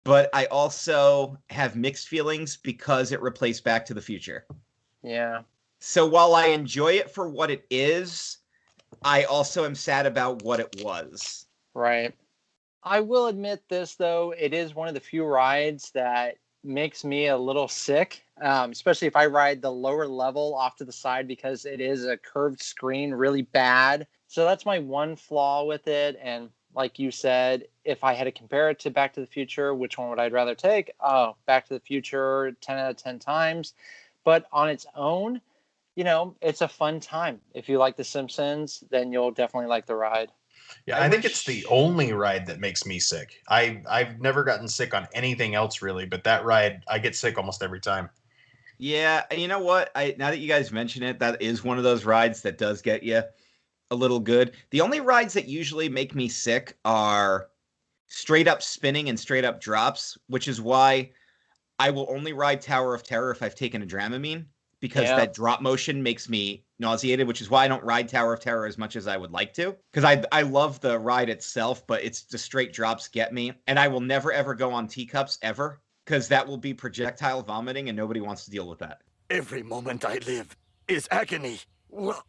but I also have mixed feelings because it replaced Back to the Future. Yeah. So while I enjoy it for what it is, I also am sad about what it was. Right. I will admit this, though. It is one of the few rides that makes me a little sick, especially if I ride the lower level off to the side because it is a curved screen really bad. So that's my one flaw with it. And like you said, if I had to compare it to Back to the Future, which one would I rather take? Oh, Back to the Future 10 out of 10 times. But on its own, it's a fun time. If you like The Simpsons, then you'll definitely like the ride. Yeah, I think it's the only ride that makes me sick. I've never gotten sick on anything else really, but that ride I get sick almost every time. Yeah, and you know what? Now that you guys mention it, that is one of those rides that does get you a little good. The only rides that usually make me sick are straight up spinning and straight up drops, which is why I will only ride Tower of Terror if I've taken a Dramamine, because that drop motion makes me nauseated, which is why I don't ride Tower of Terror as much as I would like to. Because I love the ride itself, but it's the straight drops get me. And I will never, ever go on teacups, ever, because that will be projectile vomiting, and nobody wants to deal with that. Every moment I live is agony. Bart,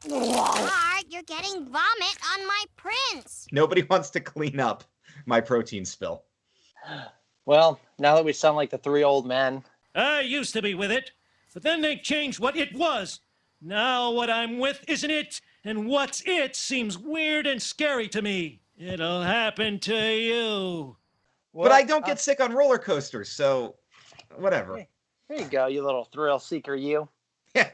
you're getting vomit on my prints. Nobody wants to clean up my protein spill. Well, now that we sound like the three old men. I used to be with it, but then they changed what it was. Now what I'm with isn't it, and what's it seems weird and scary to me. It'll happen to you. Well, but I don't get sick on roller coasters, so whatever. Hey, there you go, you little thrill seeker, you. Yeah.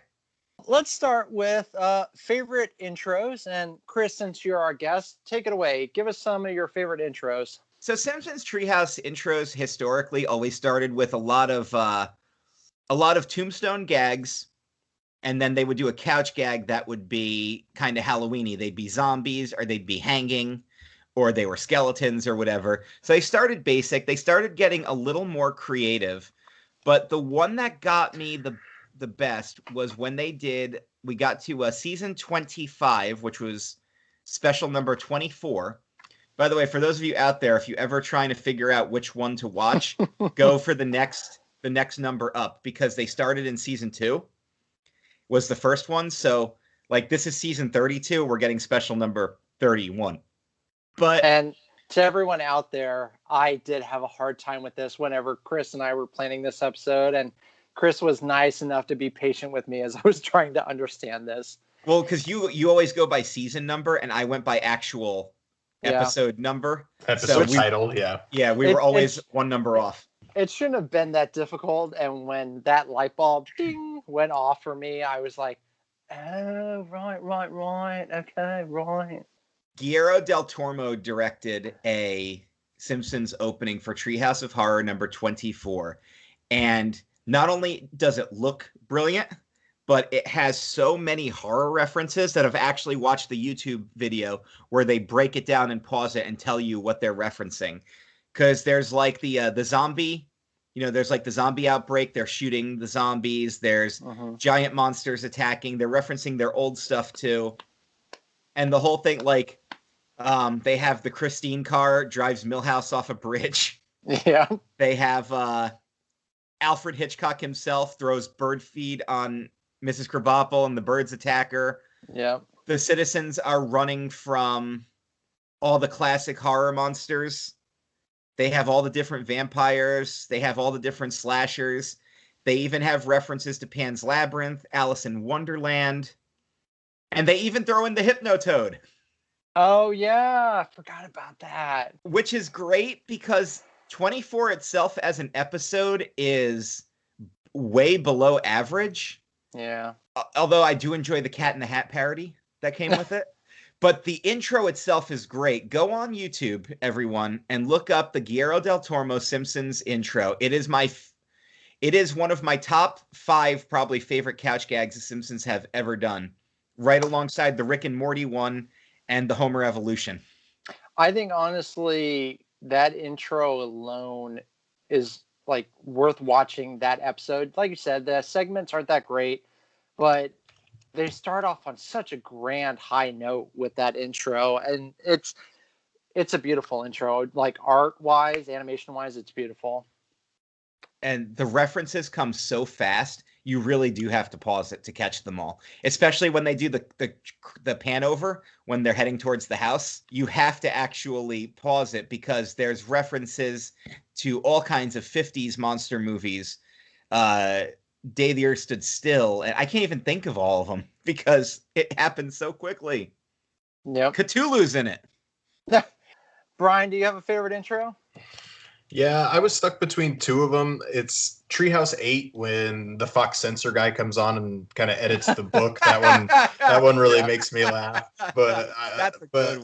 Let's start with favorite intros. And Chris, since you're our guest, take it away. Give us some of your favorite intros. So Simpsons Treehouse intros historically always started with a lot of tombstone gags, and then they would do a couch gag that would be kind of Halloween-y. They'd be zombies, or they'd be hanging, or they were skeletons or whatever. So they started basic. They started getting a little more creative. But the one that got me the best was when we got to season 25, which was special number 24. By the way, for those of you out there, if you ever trying to figure out which one to watch, go for the next number up, because they started in season 2 was the first one. So like this is season 32, we're getting special number 31. And to everyone out there, I did have a hard time with this whenever Chris and I were planning this episode, and Chris was nice enough to be patient with me as I was trying to understand this. Well, because you always go by season number, and I went by actual episode number. Episode title, yeah. Yeah, we were always one number off. It shouldn't have been that difficult, and when that light bulb ding went off for me, I was like, oh, right, okay, right. Guillermo del Toro directed a Simpsons opening for Treehouse of Horror number 24, and not only does it look brilliant, but it has so many horror references that I've actually watched the YouTube video where they break it down and pause it and tell you what they're referencing. Because there's like the zombie, there's like the zombie outbreak. They're shooting the zombies. There's giant monsters attacking. They're referencing their old stuff too. And the whole thing, like, they have the Christine car drives Milhouse off a bridge. Yeah. They have Alfred Hitchcock himself throws bird feed on Mrs. Krabappel and the birds attack her. Yeah. The citizens are running from all the classic horror monsters. They have all the different vampires. They have all the different slashers. They even have references to Pan's Labyrinth, Alice in Wonderland. And they even throw in the Hypnotoad. Oh, yeah. I forgot about that. Which is great because 24 itself as an episode is way below average. Yeah. Although I do enjoy the Cat in the Hat parody that came with it. But the intro itself is great. Go on YouTube, everyone, and look up the Guillermo del Toro Simpsons intro. It is one of my top 5 probably favorite couch gags the Simpsons have ever done, right alongside the Rick and Morty one and the Homer Evolution. I think honestly that intro alone is like worth watching that episode. Like you said, the segments aren't that great, but they start off on such a grand high note with that intro, and it's a beautiful intro. Like art wise, animation wise, it's beautiful. And the references come so fast, you really do have to pause it to catch them all. Especially when they do the pan over when they're heading towards the house. You have to actually pause it because there's references to all kinds of 50s monster movies. Day the Earth Stood Still, and I can't even think of all of them because it happens so quickly. Yep. Cthulhu's in it. Brian, do you have a favorite intro? Yeah, I was stuck between two of them. It's Treehouse 8 when the Fox censor guy comes on and kind of edits the book. That one really makes me laugh. But That's a good one.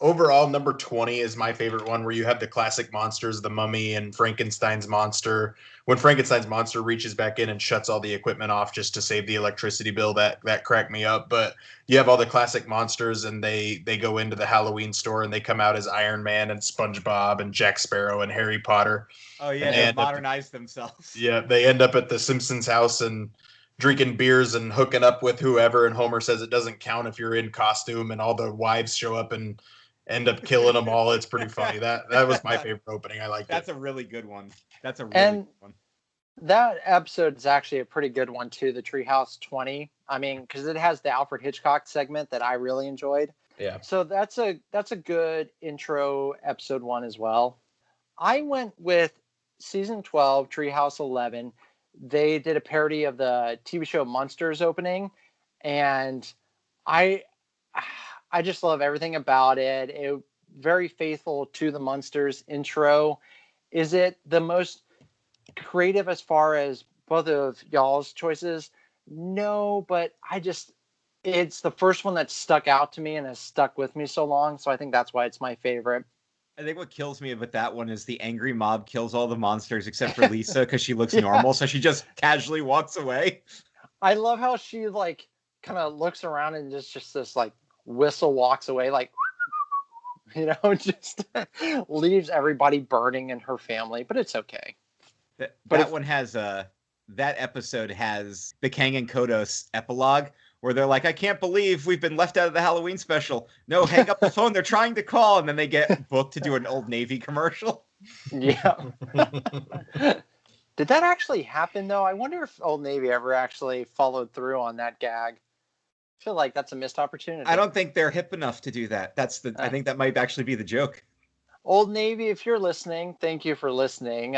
Overall, number 20 is my favorite one, where you have the classic monsters, the mummy and Frankenstein's monster. When Frankenstein's monster reaches back in and shuts all the equipment off just to save the electricity bill, that cracked me up. But you have all the classic monsters, and they go into the Halloween store, and they come out as Iron Man and SpongeBob and Jack Sparrow and Harry Potter. Oh yeah, they modernized themselves. Yeah, they end up at the Simpsons house and drinking beers and hooking up with whoever. And Homer says it doesn't count if you're in costume, and all the wives show up and end up killing them all. It's pretty funny. That was my favorite opening. I like That's a really good one. That's a really good one. That episode is actually a pretty good one too, the Treehouse 20. I mean, because it has the Alfred Hitchcock segment that I really enjoyed. Yeah. So that's a good intro episode 1 as well. I went with season 12, Treehouse 11. They did a parody of the TV show Monsters opening, and I just love everything about it. It very faithful to the Monsters intro. Is it the most creative as far as both of y'all's choices? No, but it's the first one that stuck out to me and has stuck with me so long. So I think that's why it's my favorite. I think what kills me with that one is the angry mob kills all the monsters except for Lisa because she looks normal. So she just casually walks away. I love how she like kind of looks around and just this like whistle walks away, like, just leaves everybody burning in her family, but it's okay. That episode has the Kang and Kodos epilogue where they're like, I can't believe we've been left out of the Halloween special. No, hang up the phone. They're trying to call. And then they get booked to do an Old Navy commercial. Yeah. Did that actually happen though? I wonder if Old Navy ever actually followed through on that gag. I feel like that's a missed opportunity. I don't think they're hip enough to do that. I think that might actually be the joke. Old Navy, if you're listening, thank you for listening.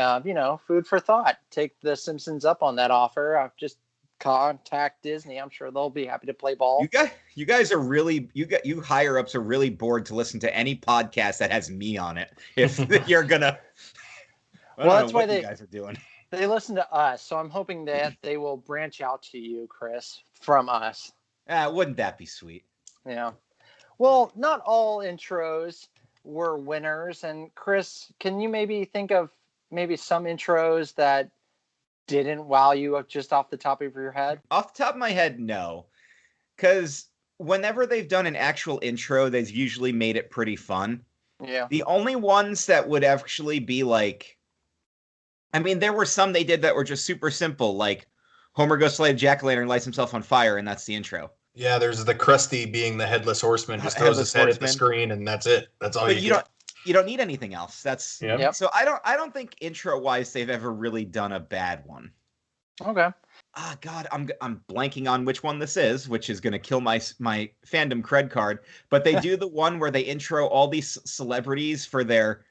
Food for thought. Take the Simpsons up on that offer. Just contact Disney. I'm sure they'll be happy to play ball. You guys are really you higher ups are really bored to listen to any podcast that has me on it. If you're gonna, well, that's why you guys are doing. They listen to us, so I'm hoping that they will branch out to you, Chris, from us. Wouldn't that be sweet? Yeah. Well, not all intros were winners. And Chris, can you maybe think of some intros that didn't wow you just off the top of your head? Off the top of my head, no. Because whenever they've done an actual intro, they've usually made it pretty fun. Yeah. The only ones that would actually be like, I mean, there were some they did that were just super simple, like Homer goes to light a jack-o'-lantern and lights himself on fire, and that's the intro. Yeah, there's the Krusty being the headless horseman, just throws his head at the screen, and that's it. That's all you get. You don't need anything else. That's Yep. So I don't think intro wise they've ever really done a bad one. Okay. God, I'm blanking on which one this is, which is going to kill my fandom cred card. But they do the one where they intro all these celebrities for their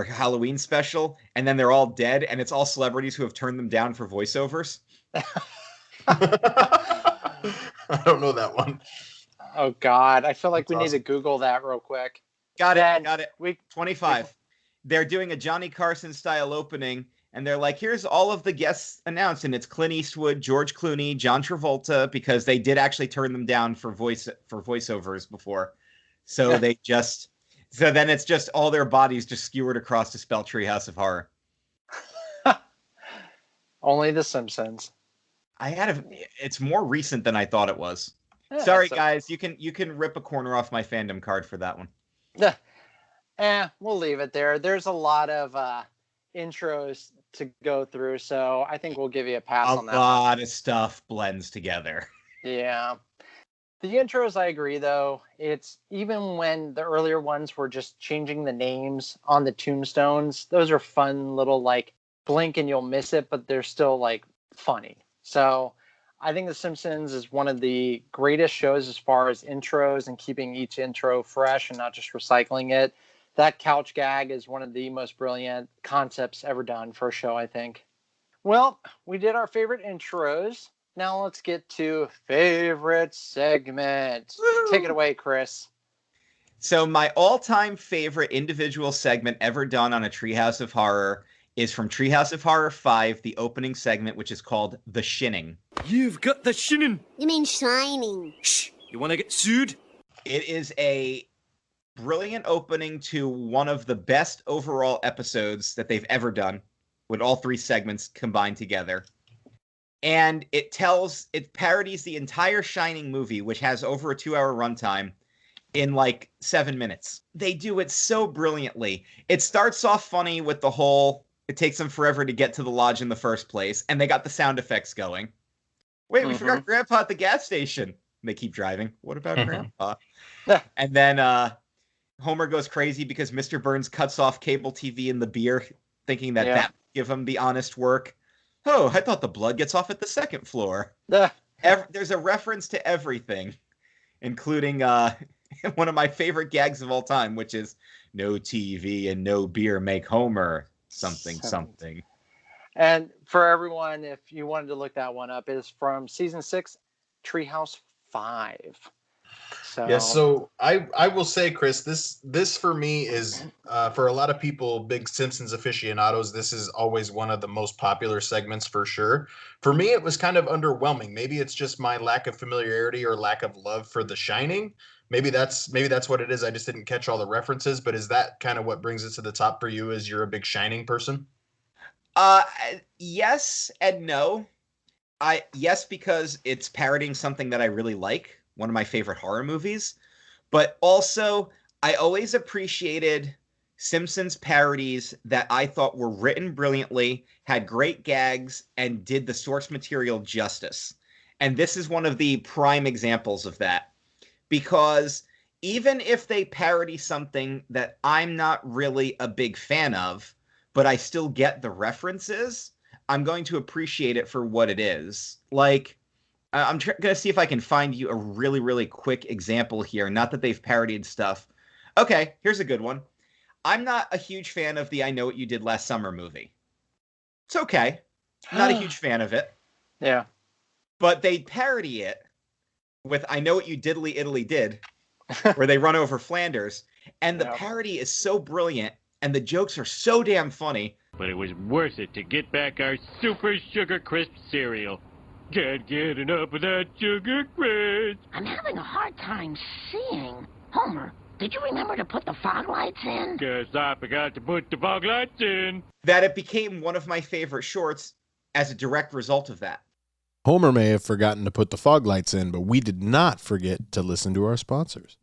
Halloween special, and then they're all dead, and it's all celebrities who have turned them down for voiceovers. I don't know that one. Oh God, I feel like we need to Google that real quick. Got it. Week 25. They're doing a Johnny Carson style opening, and they're like, here's all of the guests announced, and it's Clint Eastwood, George Clooney, John Travolta, because they did actually turn them down for voiceovers before. So then it's just all their bodies just skewered across to spell Treehouse of Horror. Only The Simpsons. It's more recent than I thought it was. Yeah, Sorry, guys. You can rip a corner off my fandom card for that one. We'll leave it there. There's a lot of intros to go through, so I think we'll give you a pass A on that. lot of stuff blends together. Yeah. The intros, I agree, though. It's even when the earlier ones were just changing the names on the tombstones, those are fun little, like, blink and you'll miss it, but they're still, like, funny. So I think The Simpsons is one of the greatest shows as far as intros and keeping each intro fresh and not just recycling it. That couch gag is one of the most brilliant concepts ever done for a show, I think. Well, we did our favorite intros. Now let's get to favorite segment. Take it away, Chris. So my all-time favorite individual segment ever done on a Treehouse of Horror is from Treehouse of Horror 5, the opening segment, which is called The Shinning. You've got the shinning. You mean shining. Shh, you want to get sued? It is a brilliant opening to one of the best overall episodes that they've ever done, with all three segments combined together. And it parodies the entire Shining movie, which has over a 2-hour runtime, in like 7 minutes. They do it so brilliantly. It starts off funny with the whole, it takes them forever to get to the lodge in the first place, and they got the sound effects going. Wait, we forgot Grandpa at the gas station. And they keep driving. What about Grandpa? And then Homer goes crazy because Mr. Burns cuts off cable TV and the beer, thinking that that would give him the honest work. Oh, I thought the blood gets off at the second floor. There's a reference to everything, including one of my favorite gags of all time, which is no TV and no beer make Homer something. And for everyone, if you wanted to look that one up, it is from season 6, Treehouse 5. So I will say, Chris, this for me is for a lot of people, big Simpsons aficionados, this is always one of the most popular segments for sure. For me, it was kind of underwhelming. Maybe it's just my lack of familiarity or lack of love for The Shining. Maybe that's what it is. I just didn't catch all the references. But is that kind of what brings it to the top for you? As you're a big Shining person? Yes and no. Yes, because it's parodying something that I really like. One of my favorite horror movies, but also I always appreciated Simpsons parodies that I thought were written brilliantly, had great gags, and did the source material justice. And this is one of the prime examples of that, because even if they parody something that I'm not really a big fan of, but I still get the references, I'm going to appreciate it for what it is. Like, I'm going to see if I can find you a really, really quick example here. Not that they've parodied stuff. Okay, here's a good one. I'm not a huge fan of the I Know What You Did Last Summer movie. It's okay. Not a huge fan of it. Yeah. But they parody it with I Know What You Diddly Italy Did, where they run over Flanders. And the parody is so brilliant, and the jokes are so damn funny. But it was worth it to get back our Super Sugar Crisp cereal. Can't get enough of that Sugar Crisp. I'm having a hard time seeing. Homer, did you remember to put the fog lights in? Guess I forgot to put the fog lights in. That it became one of my favorite shorts as a direct result of that. Homer may have forgotten to put the fog lights in, but we did not forget to listen to our sponsors.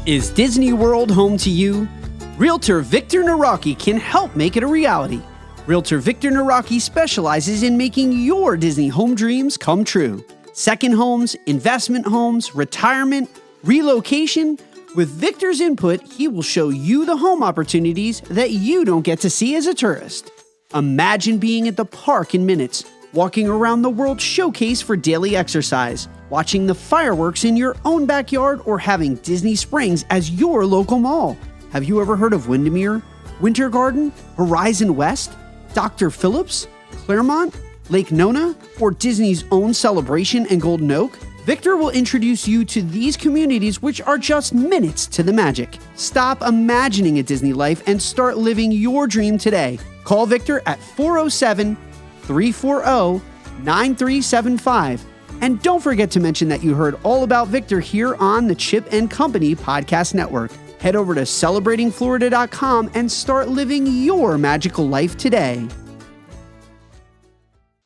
Is Disney World home to you? Realtor Victor Naraki can help make it a reality. Realtor Victor Naraki specializes in making your Disney home dreams come true. Second homes, investment homes, retirement, relocation. With Victor's input, he will show you the home opportunities that you don't get to see as a tourist. Imagine being at the park in minutes, walking around the World Showcase for daily exercise, watching the fireworks in your own backyard, or having Disney Springs as your local mall. Have you ever heard of Windermere, Winter Garden, Horizon West, Dr. Phillips, Claremont, Lake Nona, or Disney's own Celebration and Golden Oak? Victor will introduce you to these communities, which are just minutes to the magic. Stop imagining a Disney life and start living your dream today. Call Victor at 407-340-9375. And don't forget to mention that you heard all about Victor here on the Chip and Company Podcast Network. Head over to celebratingflorida.com and start living your magical life today.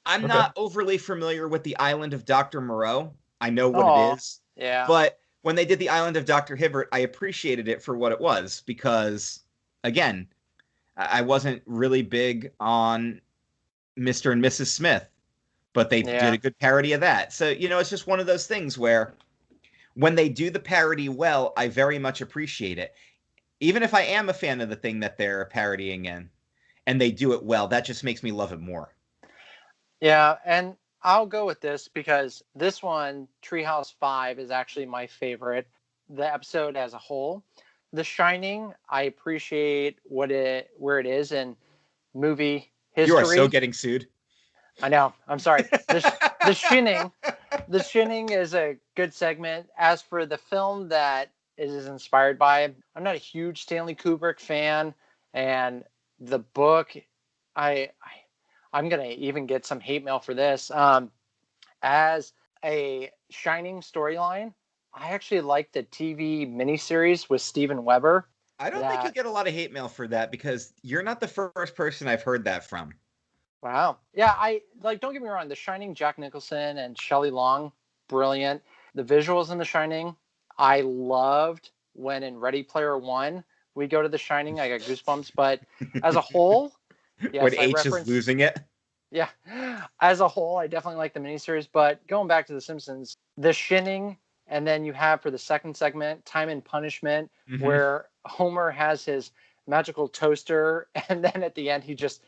I'm not overly familiar with the Island of Dr. Moreau. I know what it is. Yeah. But when they did the Island of Dr. Hibbert, I appreciated it for what it was because, again, I wasn't really big on Mr. and Mrs. Smith, but they did a good parody of that. So, it's just one of those things where when they do the parody well, I very much appreciate it. Even if I am a fan of the thing that they're parodying in, and they do it well, that just makes me love it more. Yeah, and I'll go with this because this one, Treehouse 5, is actually my favorite. The episode as a whole. The Shining, I appreciate where it is in movie history. You are so getting sued. I know. I'm sorry. The Shining is a good segment. As for the film that it is inspired by, I'm not a huge Stanley Kubrick fan, and the book, I'm gonna even get some hate mail for this. As a Shining storyline, I actually like the TV miniseries with Steven Weber. I don't think you get a lot of hate mail for that because you're not the first person I've heard that from. Wow. Yeah, don't get me wrong, The Shining, Jack Nicholson and Shelley Long, brilliant. The visuals in The Shining, I loved when in Ready Player One we go to The Shining. I got goosebumps, but as a whole, yes, when H is losing it. Yeah. As a whole, I definitely like the miniseries, but going back to The Simpsons, The Shining, and then you have for the second segment, Time and Punishment, where Homer has his magical toaster, and then at the end he just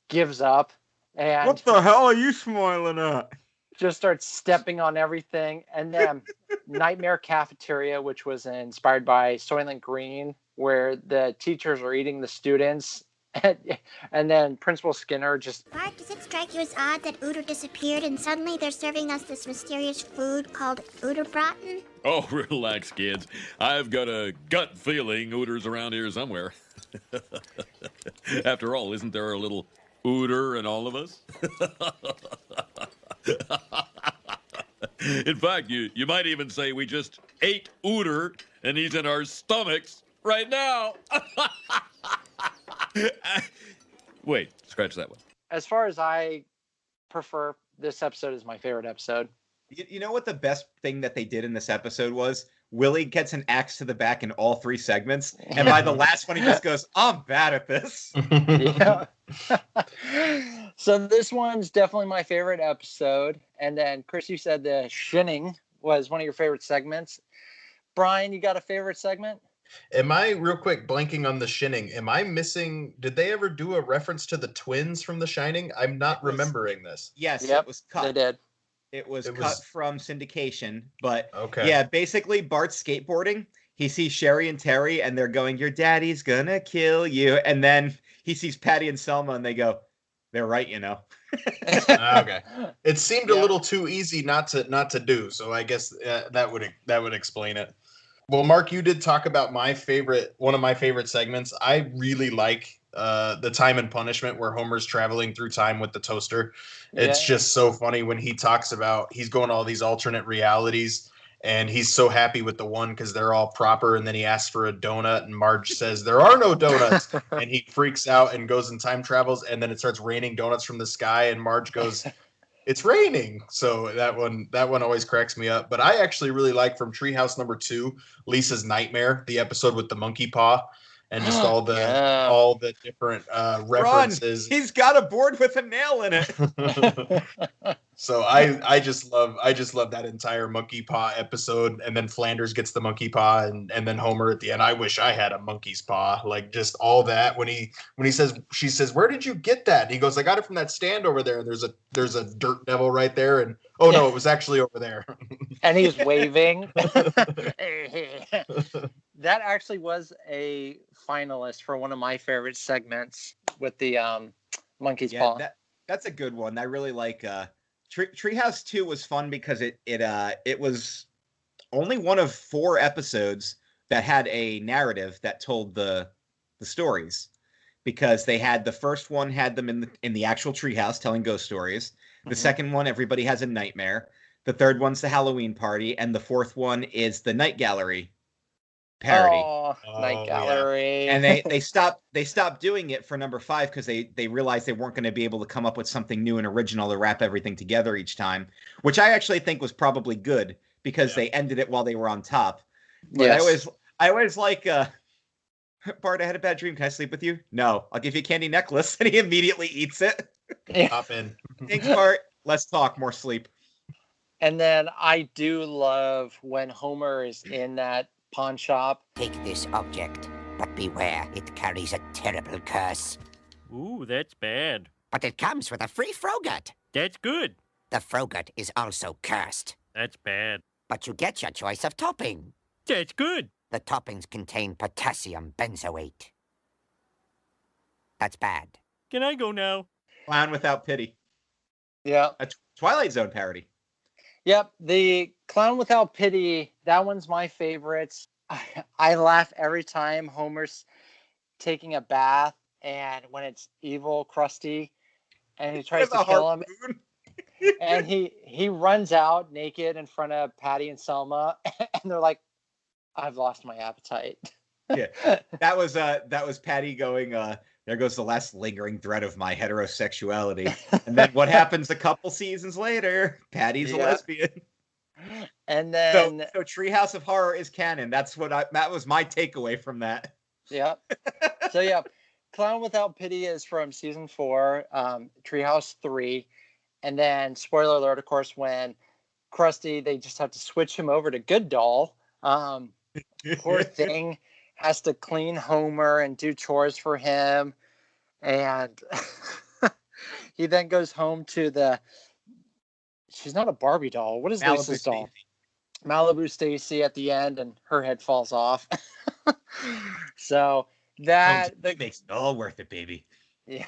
gives up. And what the hell are you smiling at? Just starts stepping on everything. And then Nightmare Cafeteria, which was inspired by Soylent Green, where the teachers are eating the students. And then Principal Skinner just... Bart, does it strike you as odd that Uter disappeared and suddenly they're serving us this mysterious food called Uterbraten? Oh, relax, kids. I've got a gut feeling Uter's around here somewhere. After all, isn't there a little Uter in all of us? In fact, you might even say we just ate Uter and he's in our stomachs right now. Wait, scratch that one. As far as I prefer, this episode is my favorite episode. You know what the best thing that they did in this episode was? Willie gets an axe to the back in all three segments, and by the last one he just goes, I'm bad at this. Yeah. So this one's definitely my favorite episode. And then Chris, you said the Shining was one of your favorite segments. Brian, you got a favorite segment? Am I, real quick, blanking on The Shining? Am I missing... Did they ever do a reference to the twins from The Shining? I'm not remembering this. Yes, yep, it was cut. They did. It was cut from syndication. But, yeah, basically, Bart's skateboarding. He sees Sherry and Terry, and they're going, your daddy's gonna kill you. And then he sees Patty and Selma, and they go, they're right, you know. Okay. It seemed a little too easy not to do, so I guess that would explain it. Well, Mark, you did talk about one of my favorite segments. I really like the Time and Punishment where Homer's traveling through time with the toaster. It's just so funny when he talks about he's going to all these alternate realities and he's so happy with the one because they're all proper. And then he asks for a donut and Marge says, there are no donuts. And he freaks out and goes and time travels. And then it starts raining donuts from the sky. And Marge goes, it's raining. So that one always cracks me up. But I actually really like from Treehouse number 2, Lisa's Nightmare, the episode with the monkey paw and just all the different references. Run! He's got a board with a nail in it. So I just love that entire monkey paw episode. And then Flanders gets the monkey paw and then Homer at the end. I wish I had a monkey's paw. Like just all that when she says, where did you get that? And he goes, I got it from that stand over there. And there's a dirt devil right there. And oh no, it was actually over there. And he's waving. That actually was a finalist for one of my favorite segments with the monkey's paw. That's a good one. I really like Treehouse 2 was fun because it was only one of 4 episodes that had a narrative that told the stories, because they had the first one had them in the actual treehouse telling ghost stories. The second one, everybody has a nightmare. The third one's the Halloween party, and the fourth one is the Night Gallery parody. Night Gallery. Yeah. And they stopped doing it for number 5 because they realized they weren't going to be able to come up with something new and original to wrap everything together each time, which I actually think was probably good because they ended it while they were on top. But I always like Bart, I had a bad dream. Can I sleep with you? No, I'll give you a candy necklace. And he immediately eats it. Hop in. Thanks, Bart. Let's talk. More sleep. And then I do love when Homer is in that pawn shop. Take this object, but beware, it carries a terrible curse. Ooh, that's bad. But it comes with a free Frogut. That's good. The Frogut is also cursed. That's bad. But you get your choice of topping. That's good. The toppings contain potassium benzoate. That's bad. Can I go now? Clown Without Pity. Yeah. A Twilight Zone parody. Yep, the Clown Without Pity, that one's my favorite. I laugh every time Homer's taking a bath and when it's evil Krusty and he tries to kill him. And he runs out naked in front of Patty and Selma and they're like, I've lost my appetite. Yeah. That was Patty going, there goes the last lingering thread of my heterosexuality. And then what happens a couple seasons later? Patty's a lesbian. And then so Treehouse of Horror is canon. That was my takeaway from that. Yeah. So yeah, Clown Without Pity is from season 4, Treehouse 3, and then spoiler alert, of course, when Krusty, they just have to switch him over to Good Doll. Poor thing has to clean Homer and do chores for him, and he then goes home to she's not a Barbie doll. What is Lisa's doll? Malibu Stacy at the end, and her head falls off. So that makes it all worth it, baby. Yeah,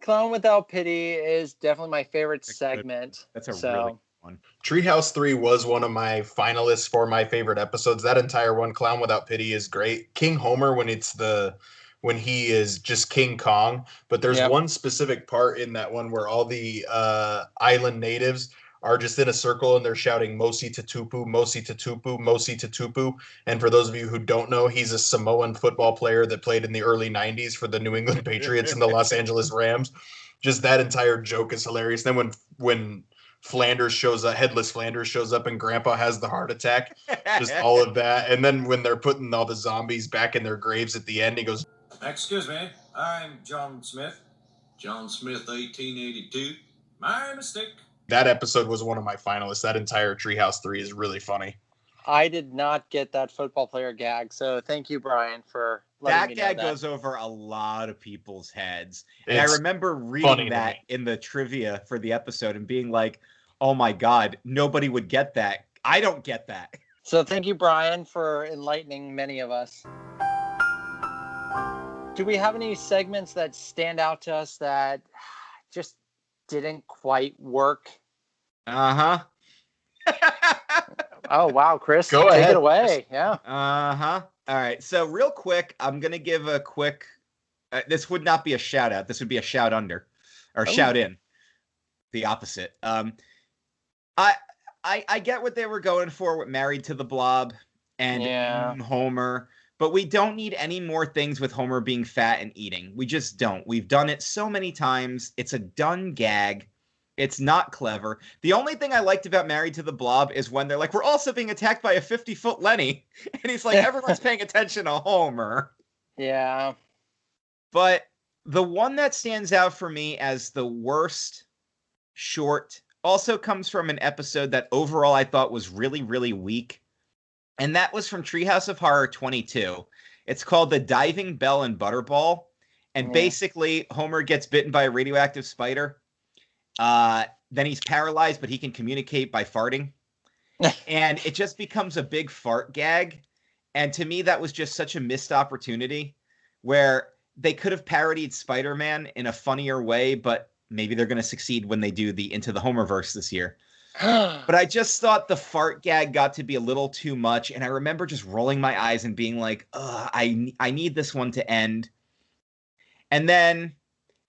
Clown Without Pity is definitely my favorite segment. That's a really good one. Treehouse 3 was one of my finalists for my favorite episodes. That entire one, Clown Without Pity, is great. King Homer when he is just King Kong, but there's one specific part in that one where all the island natives are just in a circle and they're shouting Mosi Tatupu, Mosi Tatupu, Mosi Tatupu. And for those of you who don't know, he's a Samoan football player that played in the early 90s for the New England Patriots and the Los Angeles Rams. Just that entire joke is hilarious. Then when Flanders shows up, Headless Flanders shows up and Grandpa has the heart attack, just all of that. And then when they're putting all the zombies back in their graves at the end, he goes, Excuse me, I'm John Smith. John Smith, 1882. My mistake. That episode was one of my finalists. That entire Treehouse 3 is really funny. I did not get that football player gag, so thank you, Brian, for letting me know that. That gag goes over a lot of people's heads. And I remember reading that in the trivia for the episode and being like, oh my God, nobody would get that. I don't get that. So thank you, Brian, for enlightening many of us. Do we have any segments that stand out to us that just didn't quite work? Uh-huh. Oh, wow, Chris. Go take ahead. it away. Yeah. Uh-huh. All right. So real quick, I'm going to give a quick, this would not be a shout out. This would be a shout under or shout in. The opposite. I get what they were going for with Married to the Blob and Homer, but we don't need any more things with Homer being fat and eating. We just don't. We've done it so many times. It's a done gag. It's not clever. The only thing I liked about Married to the Blob is when they're like, we're also being attacked by a 50-foot Lenny. And he's like, everyone's paying attention to Homer. Yeah. But the one that stands out for me as the worst short also comes from an episode that overall I thought was really, really weak. And that was from Treehouse of Horror 22. It's called The Diving Bell and Butterball. And basically, Homer gets bitten by a radioactive spider. Then he's paralyzed, but he can communicate by farting. And it just becomes a big fart gag. And to me, that was just such a missed opportunity where they could have parodied Spider-Man in a funnier way, but maybe they're going to succeed when they do the Into the Homerverse this year. But I just thought the fart gag got to be a little too much. And I remember just rolling my eyes and being like, I need this one to end. And then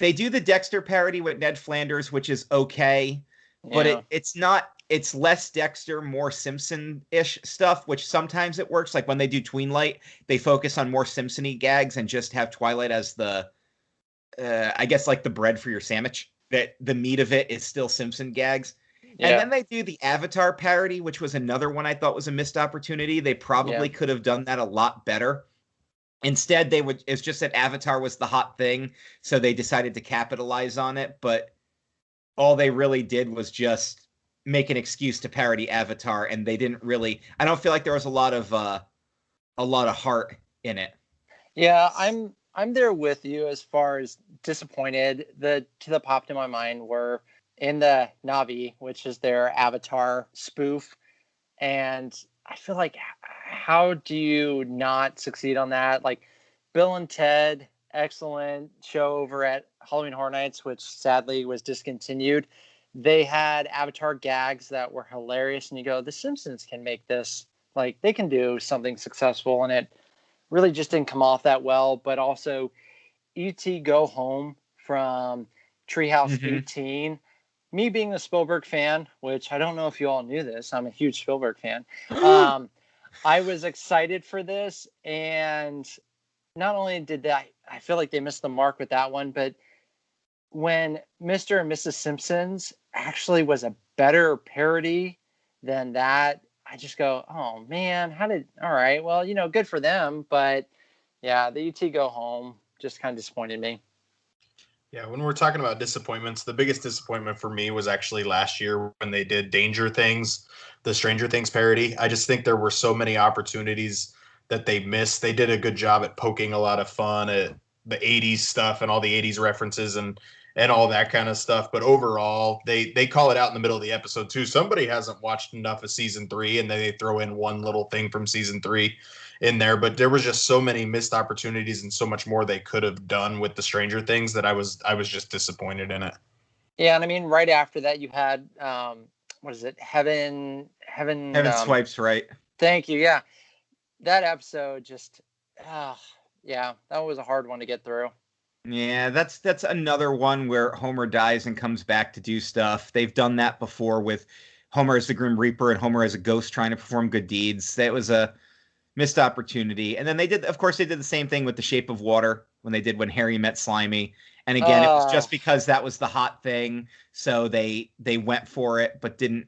they do the Dexter parody with Ned Flanders, which is okay, but it's less Dexter, more Simpson-ish stuff, which sometimes it works. Like when they do Tweenlight, they focus on more Simpson-y gags and just have Twilight as the, I guess like the bread for your sandwich, that the meat of it is still Simpson gags. Yeah. And then they do the Avatar parody, which was another one I thought was a missed opportunity. They probably could have done that a lot better. Instead, it's just that Avatar was the hot thing, so they decided to capitalize on it. But all they really did was just make an excuse to parody Avatar, and they didn't really. I don't feel like there was a lot of heart in it. Yeah, I'm there with you as far as disappointed. The two that popped in my mind were in the Navi, which is their Avatar spoof, and I feel like how do you not succeed on that? Like Bill and Ted, excellent show over at Halloween Horror Nights, which sadly was discontinued. They had Avatar gags that were hilarious, and you go, The Simpsons can make this, like they can do something successful, and it really just didn't come off that well. But also E.T. Go Home from Treehouse 18. Me being a Spielberg fan, which I don't know if you all knew this, I'm a huge Spielberg fan. I was excited for this, and not only did I feel like they missed the mark with that one, but when Mr. and Mrs. Simpsons actually was a better parody than that, I just go, oh man, all right, well, good for them. But yeah, the ET Go Home just kind of disappointed me. Yeah, when we're talking about disappointments, the biggest disappointment for me was actually last year when they did Danger Things, the Stranger Things parody. I just think there were so many opportunities that they missed. They did a good job at poking a lot of fun at the 80s stuff and all the 80s references and all that kind of stuff. But overall, they call it out in the middle of the episode too. Somebody hasn't watched enough of season 3, and they throw in one little thing from season 3 in there. But there was just so many missed opportunities and so much more they could have done with the Stranger Things that I was just disappointed in it. Yeah, and I mean, right after that, you had what is it? Heaven Swipes Right. Thank you. Yeah, that episode just, yeah, that was a hard one to get through. Yeah, that's another one where Homer dies and comes back to do stuff. They've done that before with Homer as the Grim Reaper and Homer as a ghost trying to perform good deeds. That was a missed opportunity. And then they did the same thing with The Shape of Water when Harry met Slimy. And again, it was just because that was the hot thing, so they went for it, but didn't.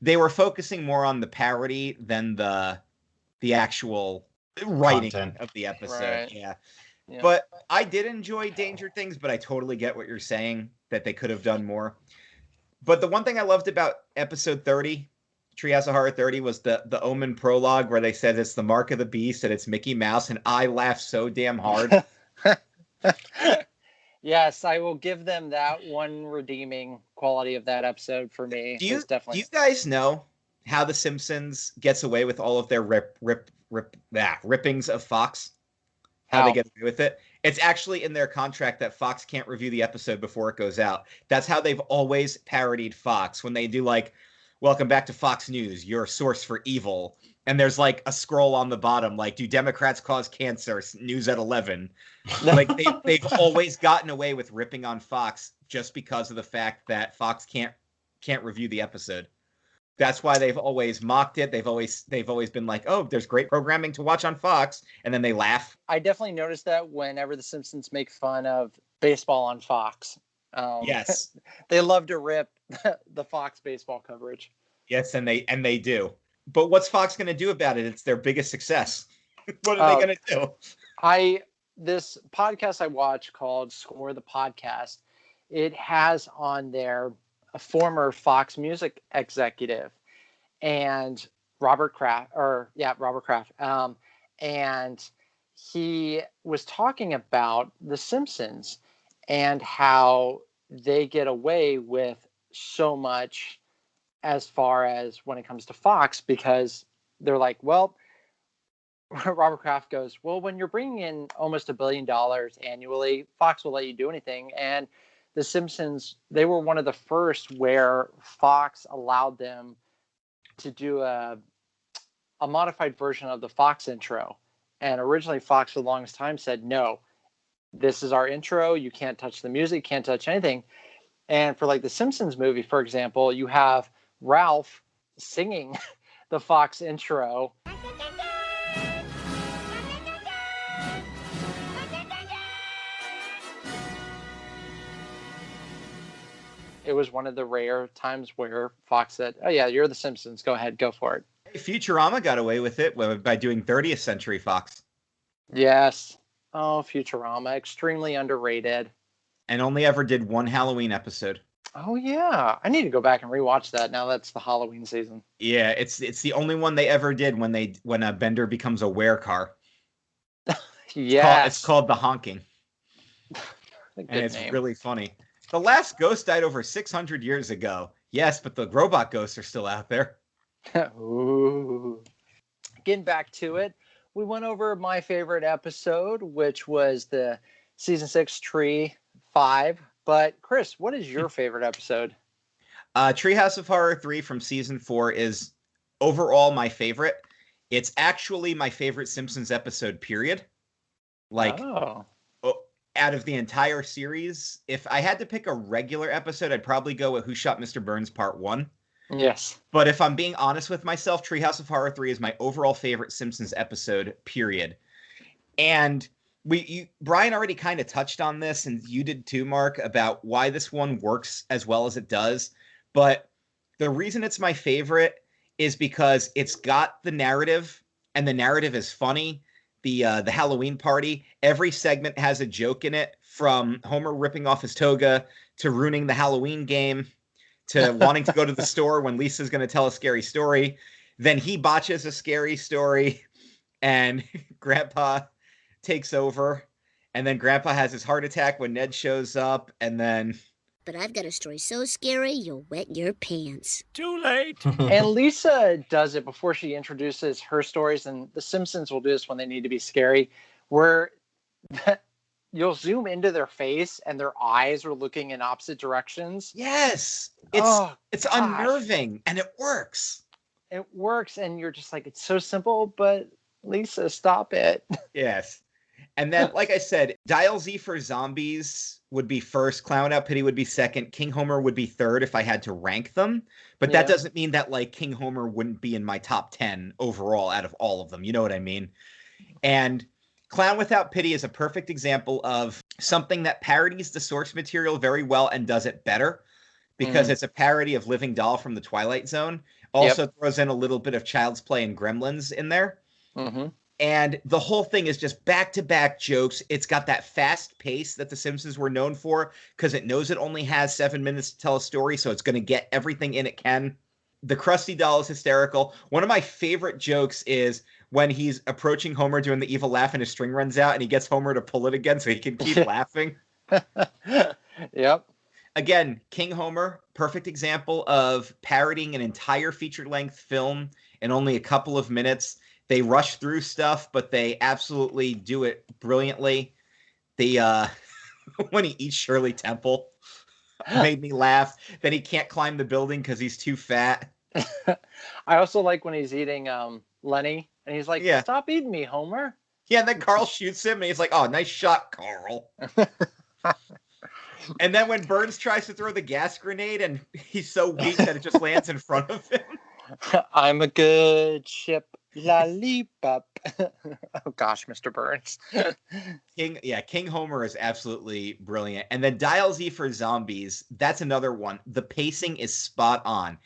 They were focusing more on the parody than the actual writing content of the episode. Right. Yeah. But I did enjoy Danger Things, but I totally get what you're saying, that they could have done more. But the one thing I loved about episode 30, Treehouse of Horror 30, was the Omen prologue where they said it's the mark of the beast and it's Mickey Mouse, and I laughed so damn hard. Yes, I will give them that one redeeming quality of that episode for me. Do you guys know how The Simpsons gets away with all of their rippings of Fox? How they get away with it? It's actually in their contract that Fox can't review the episode before it goes out. That's how they've always parodied Fox. When they do like, welcome back to Fox News, your source for evil. And there's like a scroll on the bottom, like, do Democrats cause cancer? News at 11. Like they've always gotten away with ripping on Fox just because of the fact that Fox can't review the episode. That's why they've always mocked it. They've always been like, oh, there's great programming to watch on Fox, and then they laugh. I definitely noticed that whenever the Simpsons make fun of baseball on Fox. Yes. They love to rip the Fox baseball coverage. Yes, and they do. But what's Fox going to do about it? It's their biggest success. What are they going to do? This podcast I watch called Score the Podcast, it has on there a former Fox Music executive, and Robert Kraft. And he was talking about The Simpsons and how they get away with so much as far as when it comes to Fox, because they're like, well, Robert Kraft goes, well, when you're bringing in almost $1 billion annually, Fox will let you do anything. And The Simpsons, they were one of the first where Fox allowed them to do a modified version of the Fox intro. And originally Fox for the longest time said, no, this is our intro. You can't touch the music, can't touch anything. And for like the Simpsons movie, for example, you have Ralph singing the Fox intro. It was one of the rare times where Fox said, oh yeah, you're the Simpsons. Go ahead, go for it. Futurama got away with it by doing 30th Century Fox. Yes. Oh, Futurama, extremely underrated. And only ever did one Halloween episode. Oh yeah, I need to go back and rewatch that. Now that's the Halloween season. Yeah, it's the only one they ever did when a Bender becomes a werecar. Yes. It's called The Honking. And it's really funny. The last ghost died over 600 years ago. Yes, but the robot ghosts are still out there. Ooh. Getting back to it, we went over my favorite episode, which was the season 6 Tree 5. But Chris, what is your favorite episode? Treehouse of Horror 3 from season 4 is overall my favorite. It's actually my favorite Simpsons episode, period. Like, out of the entire series, if I had to pick a regular episode, I'd probably go with Who Shot Mr. Burns Part 1. Yes. But if I'm being honest with myself, Treehouse of Horror 3 is my overall favorite Simpsons episode, period. And Brian already kind of touched on this, and you did too, Mark, about why this one works as well as it does. But the reason it's my favorite is because it's got the narrative, and the narrative is funny. The Halloween party, every segment has a joke in it, from Homer ripping off his toga to ruining the Halloween game to wanting to go to the store when Lisa's going to tell a scary story. Then he botches a scary story and Grandpa takes over. And then Grandpa has his heart attack when Ned shows up. And then... But I've got a story so scary, you'll wet your pants. Too late. And Lisa does it before she introduces her stories, and The Simpsons will do this when they need to be scary, where you'll zoom into their face and their eyes are looking in opposite directions. Yes. It's unnerving, and it works. It works, and you're just like, it's so simple, but Lisa, stop it. Yes. And then, like I said, Dial Z for Zombies would be first. Clown Out Pity would be second. King Homer would be third if I had to rank them. But that doesn't mean that, like, King Homer wouldn't be in my top 10 overall out of all of them. You know what I mean? And Clown Without Pity is a perfect example of something that parodies the source material very well and does it better, because it's a parody of Living Doll from the Twilight Zone. Also throws in a little bit of Child's Play and Gremlins in there. Mm-hmm. And the whole thing is just back-to-back jokes. It's got that fast pace that The Simpsons were known for, because it knows it only has 7 minutes to tell a story, so it's going to get everything in it can. The Krusty Doll is hysterical. One of my favorite jokes is when he's approaching Homer doing the evil laugh and his string runs out, and he gets Homer to pull it again so he can keep laughing. Yep. Again, King Homer, perfect example of parodying an entire feature-length film in only a couple of minutes. They rush through stuff, but they absolutely do it brilliantly. When he eats Shirley Temple made me laugh. Then he can't climb the building because he's too fat. I also like when he's eating Lenny, and he's like, stop eating me, Homer. Yeah, and then Carl shoots him, and he's like, oh, nice shot, Carl. And then when Burns tries to throw the gas grenade, and he's so weak that it just lands in front of him. I'm a good ship. Lollipop. Oh gosh, Mr. Burns. King Homer is absolutely brilliant. And then Dial Z for Zombies, that's another one. The pacing is spot on.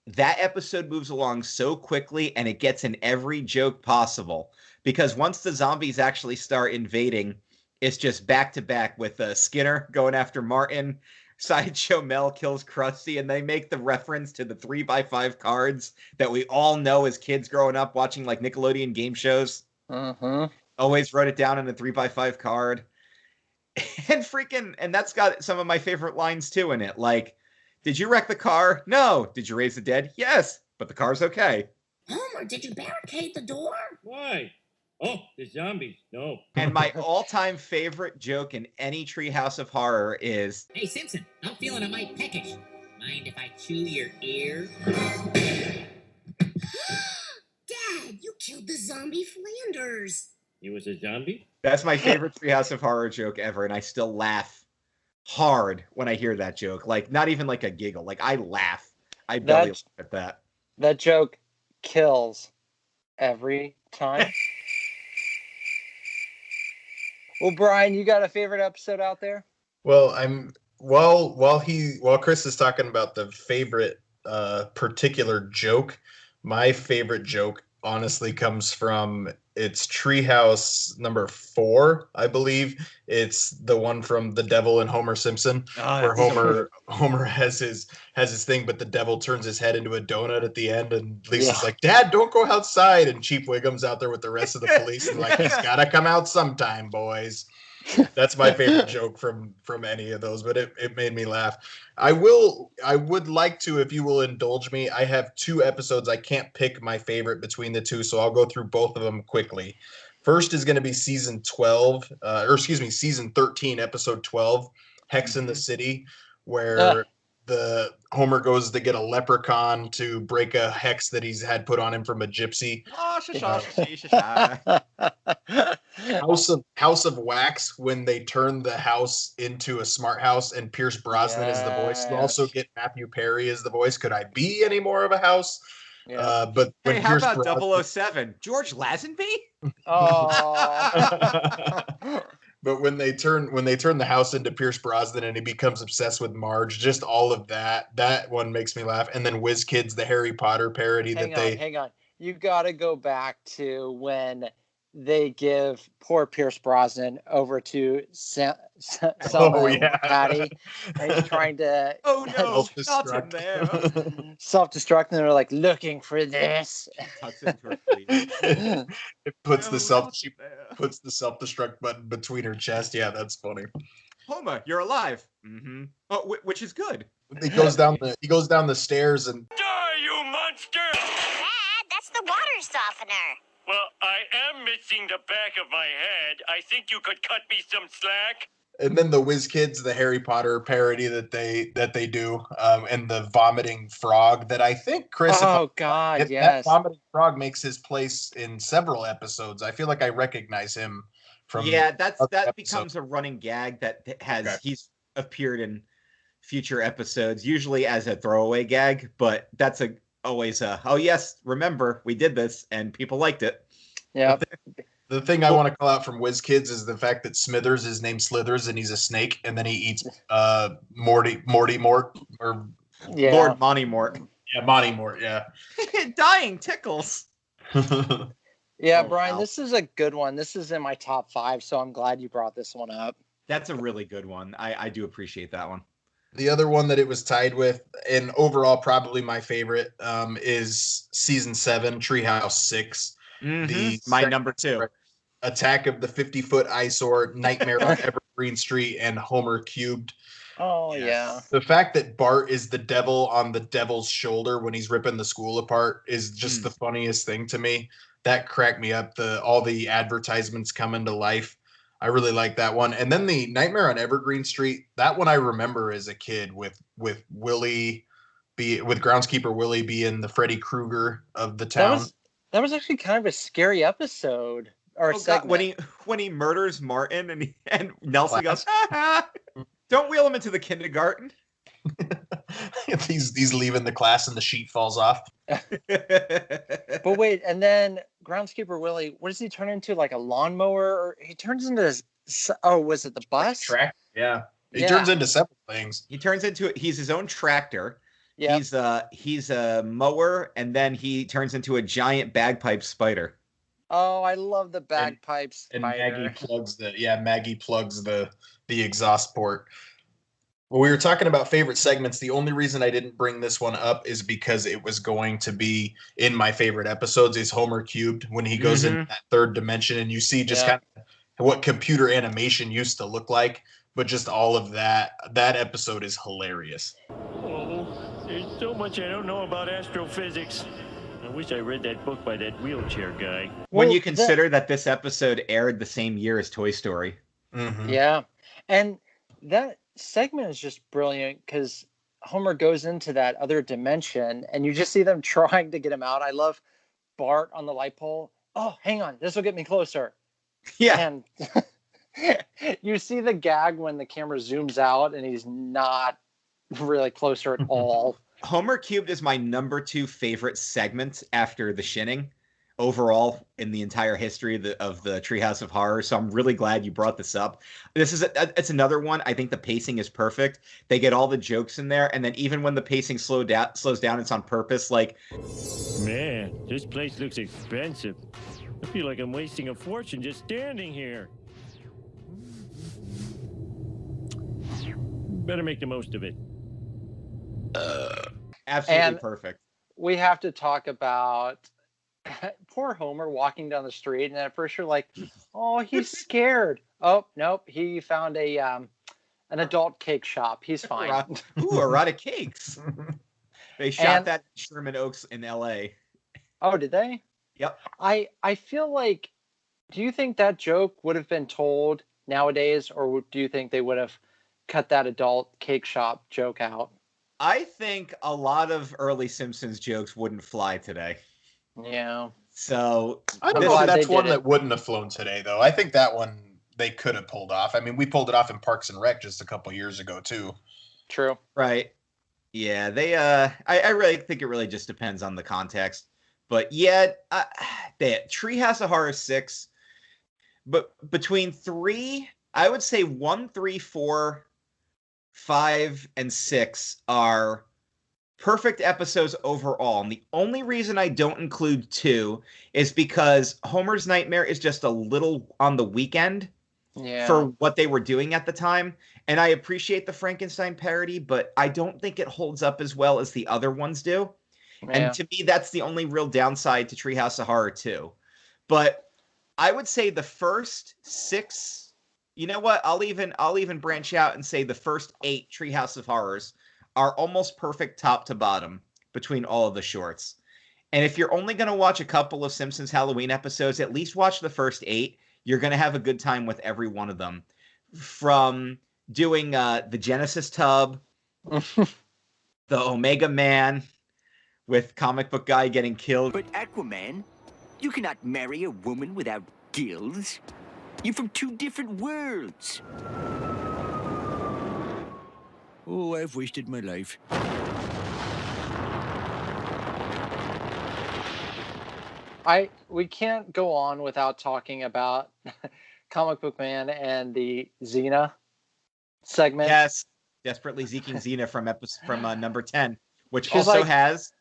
That episode moves along so quickly, and it gets in every joke possible. Because once the zombies actually start invading, it's just back to back with Skinner going after Martin. Sideshow Mel kills Krusty, and they make the reference to the 3x5 cards that we all know as kids growing up watching like Nickelodeon game shows. Mm-hmm. Always wrote it down in a 3x5 card. And that's got some of my favorite lines too in it. Like, did you wreck the car? No. Did you raise the dead? Yes, but the car's okay. Homer, did you barricade the door? Why? Oh, the zombies. No. And my all-time favorite joke in any Treehouse of Horror is... Hey, Simpson, I'm feeling a mite peckish. Mind if I chew your ear? Dad, you killed the zombie Flanders. He was a zombie? That's my favorite Treehouse of Horror joke ever, and I still laugh hard when I hear that joke. Like, not even like a giggle. Like, I laugh. I belly laugh at that. That joke kills every time. Well, Brian, you got a favorite episode out there? Well, while Chris is talking about the favorite particular joke, my favorite joke honestly comes from it's Treehouse number 4, I believe. It's the one from The Devil and Homer Simpson, where Homer has his thing, but the devil turns his head into a donut at the end, and Lisa's like, "Dad, don't go outside," and Chief Wiggum's out there with the rest of the police, and like, he's gotta come out sometime, boys. That's my favorite joke from any of those, but it made me laugh. I would like to, if you will indulge me. I have 2 episodes. I can't pick my favorite between the 2, so I'll go through both of them quickly. First is going to be season 13, episode 12, Hex in the City, where the Homer goes to get a leprechaun to break a hex that he's had put on him from a gypsy. House of Wax, when they turn the house into a smart house and Pierce Brosnan is the voice. You also get Matthew Perry as the voice. Could I be any more of a house? But when Hey, how Pierce about Brosnan, 007? George Lazenby? but when they turn the house into Pierce Brosnan and he becomes obsessed with Marge, just all of that one makes me laugh. And then Whiz Kids, the Harry Potter parody Hang on. You got to go back to when they give poor Pierce Brosnan over to Selma and Patty, and he's trying to self-destruct, and they're like looking for this. It puts the self-destruct button between her chest. Yeah, that's funny. Homer, you're alive. Mm-hmm. Oh, which is good. He goes down the stairs and Die, you monster! Dad, that's the water softener. Well, I am missing the back of my head. I think you could cut me some slack. And then the Whiz Kids, the Harry Potter parody that they do, and the vomiting frog that I think Chris. That vomiting frog makes his place in several episodes. I feel like I recognize him from. Yeah, that becomes a running gag that he's appeared in future episodes, usually as a throwaway gag, but that's always oh yes, remember we did this and people liked it. Yeah. The thing I want to call out from Whiz Kids is the fact that Smithers is named Slithers and he's a snake, and then he eats Morty Mort or Lord Monty Mort. Yeah, Monty Mort. Yeah. Dying tickles. Yeah, Brian, this is a good one. This is in my top 5, so I'm glad you brought this one up. That's a really good one. I do appreciate that one. The other one that it was tied with, and overall probably my favorite, is season 7, Treehouse 6. My number 2. Attack of the 50-Foot Eyesore, Nightmare on Evergreen Street, and Homer Cubed. Oh, yeah. The fact that Bart is the devil on the devil's shoulder when he's ripping the school apart is just the funniest thing to me. That cracked me up. All the advertisements come into life. I really like that one. And then the Nightmare on Evergreen Street, that one I remember as a kid with Willie with groundskeeper Willie being the Freddy Krueger of the town. That was actually kind of a scary episode or segment. God, when he murders Martin and Nelson goes, don't wheel him into the kindergarten. He's leaving the class and the sheet falls off. But wait, and then groundskeeper Willie, what does he turn into? Like a lawnmower? Or he turns into this, was it the bus? Track. Yeah. He turns into several things. He's his own tractor. Yeah. He's a mower, and then he turns into a giant bagpipe spider. Oh, I love the bagpipe spider. And Maggie plugs the exhaust port. Well, we were talking about favorite segments. The only reason I didn't bring this one up is because it was going to be in my favorite episodes is Homer Cubed, when he goes into that third dimension and you see just kind of what computer animation used to look like, but just all of that. That episode is hilarious. Oh, there's so much I don't know about astrophysics. I wish I read that book by that wheelchair guy. When you consider that this episode aired the same year as Toy Story. Yeah. And that segment is just brilliant because Homer goes into that other dimension and you just see them trying to get him out. I love Bart on the light pole. Oh, hang on. This will get me closer. Yeah. And you see the gag when the camera zooms out and he's not really closer at all. Homer Cubed is my number 2 favorite segment after the shinning. overall in the entire history of the Treehouse of Horror. So I'm really glad you brought this up. This is it's another one. I think the pacing is perfect. They get all the jokes in there, and then even when the pacing slows down, it's on purpose. Like, Man, this place looks expensive. I feel like I'm wasting a fortune just standing here. Better make the most of it. Absolutely And perfect. we have to talk about poor Homer walking down the street, and at first you're like, oh, he's scared. Oh, nope, he found a an adult cake shop. He's fine. Ooh, erotic cakes. They shot that in Sherman Oaks in L.A. Oh, did they? Yep. I feel like, do you think that joke would have been told nowadays, or do you think they would have cut that adult cake shop joke out? I think a lot of early Simpsons jokes wouldn't fly today. Yeah. So I don't know if that's one that wouldn't have flown today, though. I think that one they could have pulled off. I mean, we pulled it off in Parks and Rec just a couple years ago, too. True. Right. Yeah, they I really think it really just depends on the context. But yeah, Treehouse of Horror 6, but between 3, I would say 1, 3, 4, 5, and 6 are perfect episodes overall. And the only reason I don't include 2 is because Homer's Nightmare is just a little on the weekend for what they were doing at the time. And I appreciate the Frankenstein parody, but I don't think it holds up as well as the other ones do. Yeah. And to me, that's the only real downside to Treehouse of Horror 2. But I would say the first 6, you know what? I'll even branch out and say the first 8 Treehouse of Horrors are almost perfect top to bottom between all of the shorts. And if you're only going to watch a couple of Simpsons Halloween episodes, at least watch the first 8. You're going to have a good time with every one of them. From doing the Genesis tub, the Omega Man, with comic book guy getting killed. But Aquaman, you cannot marry a woman without gills. You're from 2 different worlds. Oh, I've wasted my life. We can't go on without talking about Comic Book Man and the Xena segment. Yes, desperately seeking Xena from number 10, which also has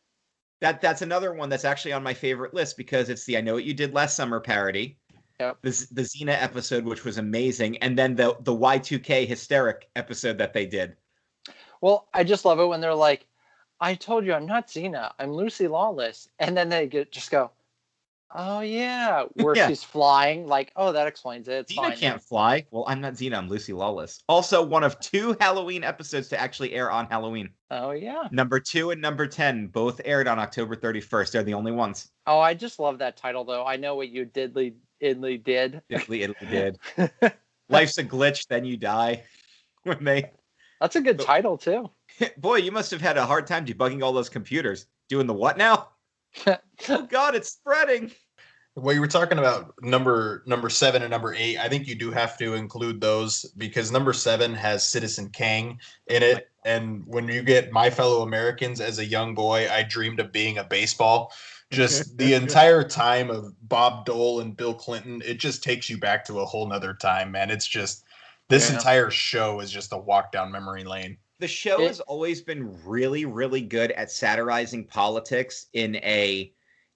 that's another one that's actually on my favorite list because it's the I Know What You Did Last Summer parody. Yep. The Xena episode, which was amazing, and then the Y2K hysteric episode that they did. Well, I just love it when they're like, I told you I'm not Xena, I'm Lucy Lawless. And then they just go, oh yeah, where she's flying. Like, oh, that explains it. It's Xena fine. Can't fly. Well, I'm not Xena, I'm Lucy Lawless. Also, one of 2 Halloween episodes to actually air on Halloween. Oh yeah. Number 2 and number 10 both aired on October 31st. They're the only ones. Oh, I just love that title though. I Know What You Diddly did. Diddly did. Life's a glitch, then you die. That's a good title too. Boy, you must have had a hard time debugging all those computers. Doing the what now? Oh God, it's spreading. Well, you were talking about number 7 and number 8. I think you do have to include those because number 7 has Citizen Kang in it. And when you get My Fellow Americans as a young boy, I dreamed of being a baseball. Just the entire time of Bob Dole and Bill Clinton, it just takes you back to a whole nother time, man. It's just this entire show is just a walk down memory lane. The show has always been really, really good at satirizing politics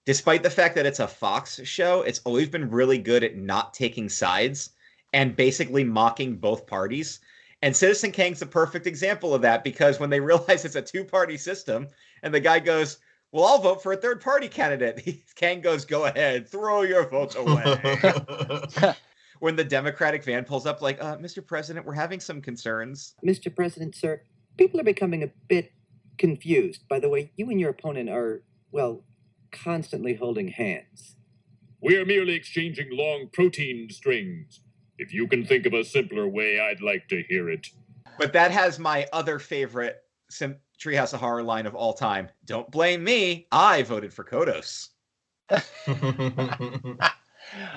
despite the fact that it's a Fox show, it's always been really good at not taking sides and basically mocking both parties. And Citizen Kang's a perfect example of that because when they realize it's a 2-party system and the guy goes, well, I'll vote for a 3rd-party candidate. Kang goes, go ahead, throw your vote away. When the Democratic van pulls up like, Mr. President, we're having some concerns. Mr. President, sir, people are becoming a bit confused. By the way, you and your opponent are, well, constantly holding hands. We are merely exchanging long protein strings. If you can think of a simpler way, I'd like to hear it. But that has my other favorite Treehouse of Horror line of all time. Don't blame me. I voted for Kodos.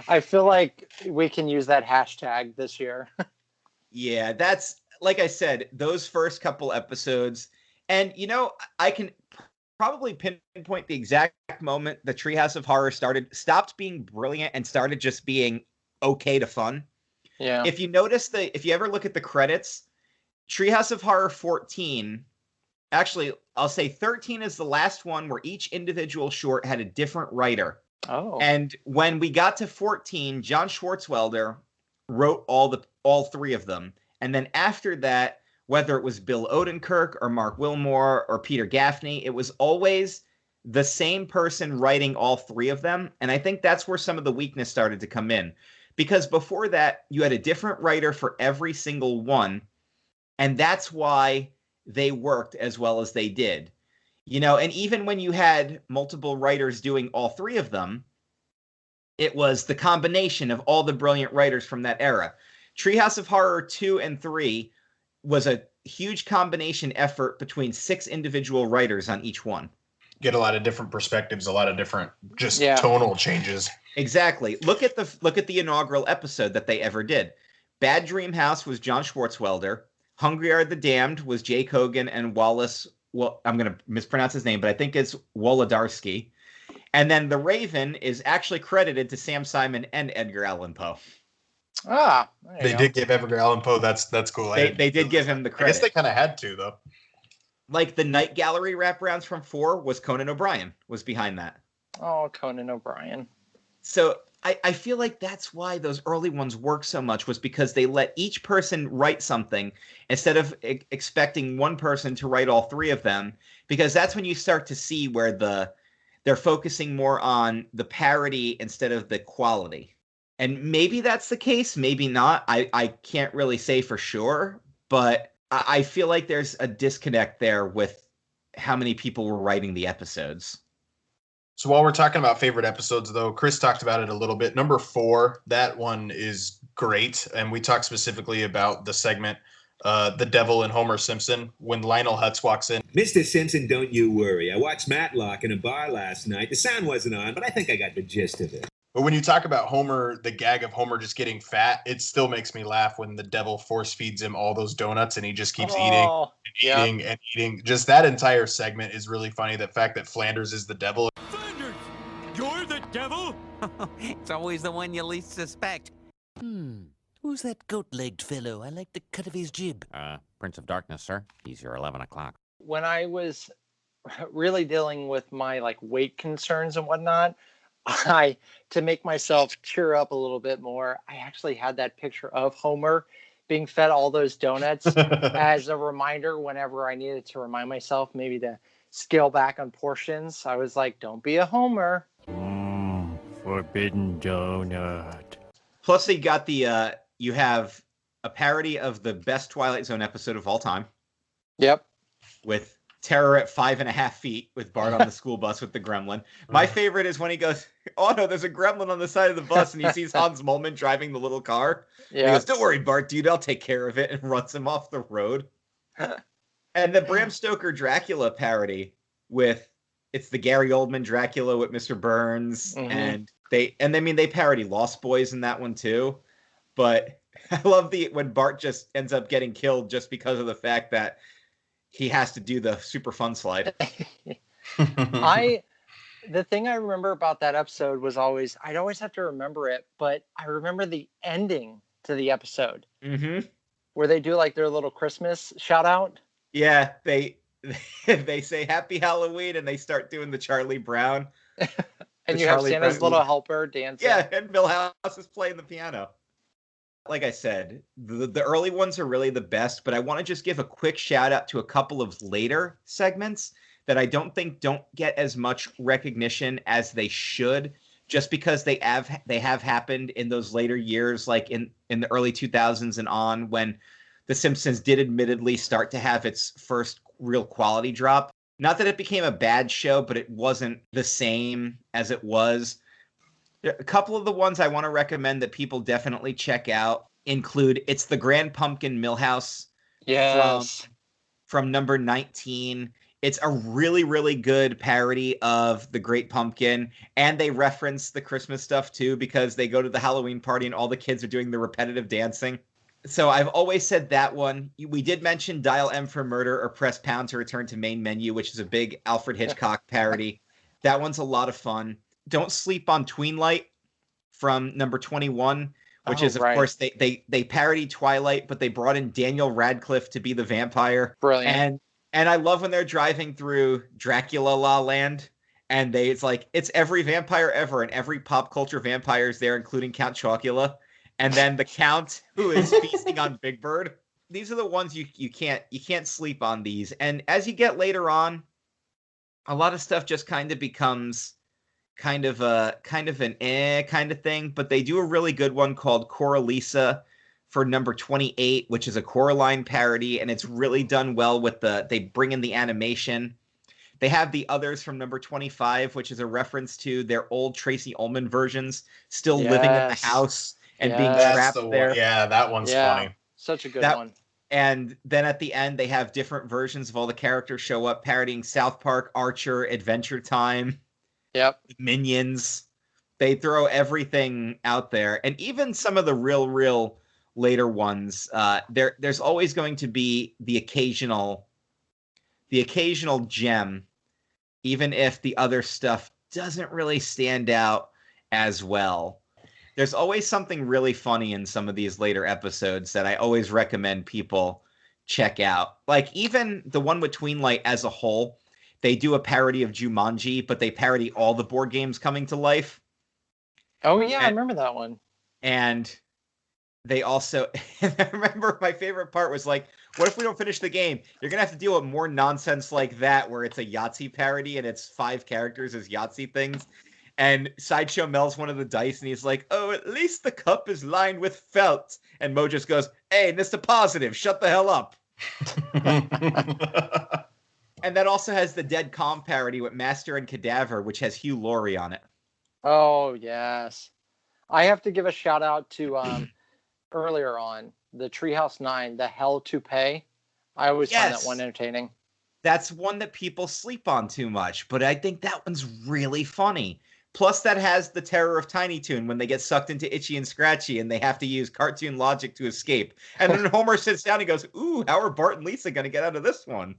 I feel like we can use that hashtag this year. Yeah, that's, like I said, those first couple episodes. And, I can probably pinpoint the exact moment the Treehouse of Horror stopped being brilliant and started just being okay to fun. Yeah. If you notice if you ever look at the credits, Treehouse of Horror 14, actually, I'll say 13 is the last one where each individual short had a different writer. Oh. And when we got to 14, John Swartzwelder wrote all three of them. And then after that, whether it was Bill Odenkirk or Mark Wilmore or Peter Gaffney, it was always the same person writing all three of them. And I think that's where some of the weakness started to come in. Because before that, you had a different writer for every single one. And that's why they worked as well as they did. You know, and even when you had multiple writers doing all three of them, it was the combination of all the brilliant writers from that era. Treehouse of Horror 2 and 3 was a huge combination effort between 6 individual writers on each one. Get a lot of different perspectives, a lot of different Yeah. tonal changes. Exactly. Look at the inaugural episode that they ever did. Bad Dream House was John Swartzwelder. Hungry Are the Damned was Jake Hogan and Wallace. Well, I'm going to mispronounce his name, but I think it's Wolodarski. And then The Raven is actually credited to Sam Simon and Edgar Allan Poe. Ah, they did give Edgar Allan Poe. That's cool. They did give him the credit. I guess they kind of had to, though. Like the Night Gallery wraparounds from 4 was Conan O'Brien was behind that. Oh, Conan O'Brien. So I feel like that's why those early ones worked so much, was because they let each person write something instead of expecting one person to write all three of them, because that's when you start to see where they're focusing more on the parody instead of the quality. And maybe that's the case, maybe not. I can't really say for sure, but I feel like there's a disconnect there with how many people were writing the episodes. So while we're talking about favorite episodes, though, Chris talked about it a little bit. Number 4, that one is great. And we talked specifically about the segment, The Devil and Homer Simpson, when Lionel Hutz walks in. Mr. Simpson, don't you worry. I watched Matlock in a bar last night. The sound wasn't on, but I think I got the gist of it. But when you talk about Homer, the gag of Homer just getting fat, it still makes me laugh when the devil force feeds him all those donuts and he just keeps eating and eating. Just that entire segment is really funny. The fact that Flanders is the devil. Flanders, you're the devil? It's always the one you least suspect. Who's that goat-legged fellow? I like the cut of his jib. Prince of Darkness, sir. He's your 11 o'clock. When I was really dealing with my weight concerns and whatnot, to make myself cheer up a little bit more, I actually had that picture of Homer being fed all those donuts as a reminder whenever I needed to remind myself maybe to scale back on portions. I was like, don't be a Homer. Forbidden donut. Plus they got you have a parody of the best Twilight Zone episode of all time. Yep. With Terror at 5.5 feet with Bart on the school bus with the gremlin. My favorite is when he goes, oh no, there's a gremlin on the side of the bus, and he sees Hans Moleman driving the little car. Yeah. He goes, don't worry, Bart, dude, I'll take care of it, and runs him off the road. And the Bram Stoker Dracula parody it's the Gary Oldman Dracula with Mr. Burns, and they parody Lost Boys in that one too. But I love when Bart just ends up getting killed just because of the fact that he has to do the super fun slide. The thing I remember about that episode was I'd always have to remember it, but I remember the ending to the episode where they do their little Christmas shout out. Yeah, they say Happy Halloween and they start doing the Charlie Brown. And you have Santa's little helper dancing. Yeah, and Milhouse is playing the piano. Like I said, the early ones are really the best, but I want to just give a quick shout out to a couple of later segments that I don't get as much recognition as they should, just because they have happened in those later years, like in the early 2000s and on, when The Simpsons did admittedly start to have its first real quality drop. Not that it became a bad show, but it wasn't the same as it was. A couple of the ones I want to recommend that people definitely check out include It's the Grand Pumpkin Milhouse. Yes. From number 19. It's a really, really good parody of The Great Pumpkin. And they reference the Christmas stuff too, because they go to the Halloween party and all the kids are doing the repetitive dancing. So I've always said that one. We did mention Dial M for Murder or Press Pound to return to main menu, which is a big Alfred Hitchcock parody. That one's a lot of fun. Don't sleep on Tweenlight from number 21, which is, of course, they parody Twilight, but they brought in Daniel Radcliffe to be the vampire. Brilliant. And I love when they're driving through Dracula La Land, and it's every vampire ever, and every pop culture vampire is there, including Count Chocula. And then the Count, who is feasting on Big Bird. These are the ones you can't sleep on these. And as you get later on, a lot of stuff just kind of becomes kind of an kind of thing. But they do a really good one called Coralisa for number 28, which is a Coraline parody, and it's really done well with they bring in the animation. They have the others from number 25, which is a reference to their old Tracy Ullman versions still living in the house and being trapped there. Yeah, that one's funny. Such a good one. And then at the end, they have different versions of all the characters show up, parodying South Park, Archer, Adventure Time, Minions. They throw everything out there. And even some of the real later ones, there's always going to be the occasional gem, even if the other stuff doesn't really stand out as well. There's always something really funny in some of these later episodes that I always recommend people check out. Like even the one with Tweenlight as a whole, they do a parody of Jumanji, but they parody all the board games coming to life. Oh yeah, I remember that one. And they also, and I remember my favorite part was like, what if we don't finish the game? You're going to have to deal with more nonsense like that, where it's a Yahtzee parody and it's 5 characters as Yahtzee things. And Sideshow Mel's one of the dice, and he's like, oh, at least the cup is lined with felt. And Mo just goes, hey, Mr. Positive, shut the hell up. And that also has the Dead Calm parody with Master and Cadaver, which has Hugh Laurie on it. Oh, yes. I have to give a shout out to earlier on, the Treehouse 9, The Hell to Pay. I always find that one entertaining. That's one that people sleep on too much, but I think that one's really funny. Plus, that has the Terror of Tiny Toon when they get sucked into Itchy and Scratchy and they have to use cartoon logic to escape. And then Homer sits down and goes, ooh, how are Bart and Lisa going to get out of this one?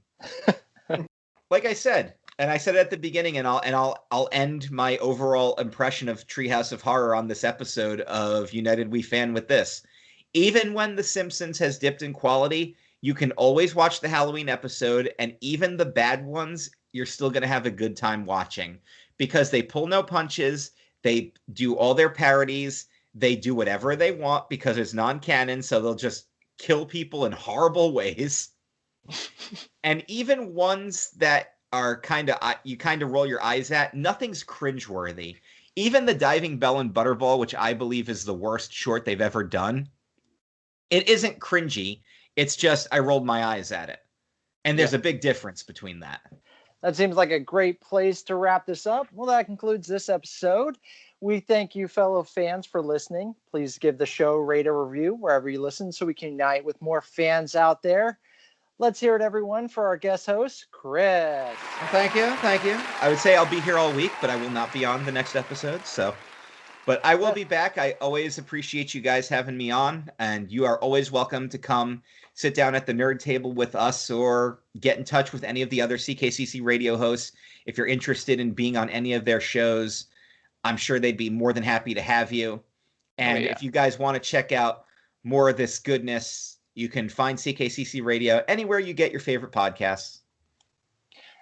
Like I said, and I said it at the beginning, and I'll end my overall impression of Treehouse of Horror on this episode of United We Fan with this. Even when The Simpsons has dipped in quality, you can always watch the Halloween episode, and even the bad ones, you're still going to have a good time watching. Because they pull no punches, they do all their parodies, they do whatever they want because it's non-canon, so they'll just kill people in horrible ways. And even ones that are you kind of roll your eyes at, nothing's cringeworthy. Even the Diving Bell and Butterball, which I believe is the worst short they've ever done, it isn't cringy. It's just I rolled my eyes at it. And there's a big difference between that. That seems like a great place to wrap this up. Well, that concludes this episode. We thank you, fellow fans, for listening. Please give the show a rate or review wherever you listen so we can unite with more fans out there. Let's hear it, everyone, for our guest host, Chris. Thank you. I would say I'll be here all week, but I will not be on the next episode. But I will be back. I always appreciate you guys having me on, and you are always welcome to come sit down at the nerd table with us or get in touch with any of the other CKCC radio hosts. If you're interested in being on any of their shows, I'm sure they'd be more than happy to have you. And if you guys want to check out more of this goodness, you can find CKCC Radio anywhere you get your favorite podcasts.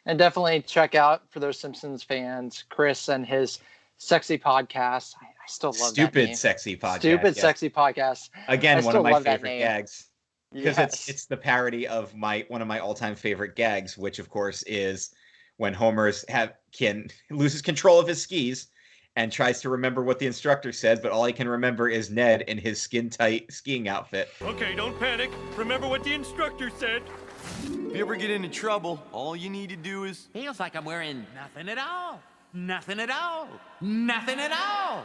And definitely check out, for those Simpsons fans, Chris and his sexy podcast. I still love that name. Sexy podcast. Sexy podcast. Again, one of my favorite gags. Because it's the parody of one of my all-time favorite gags, which of course is when Homer loses control of his skis and tries to remember what the instructor said, but all he can remember is Ned in his skin-tight skiing outfit. Okay, don't panic. Remember what the instructor said. If you ever get into trouble, all you need to do is... Feels like I'm wearing nothing at all. Nothing at all. Nothing at all.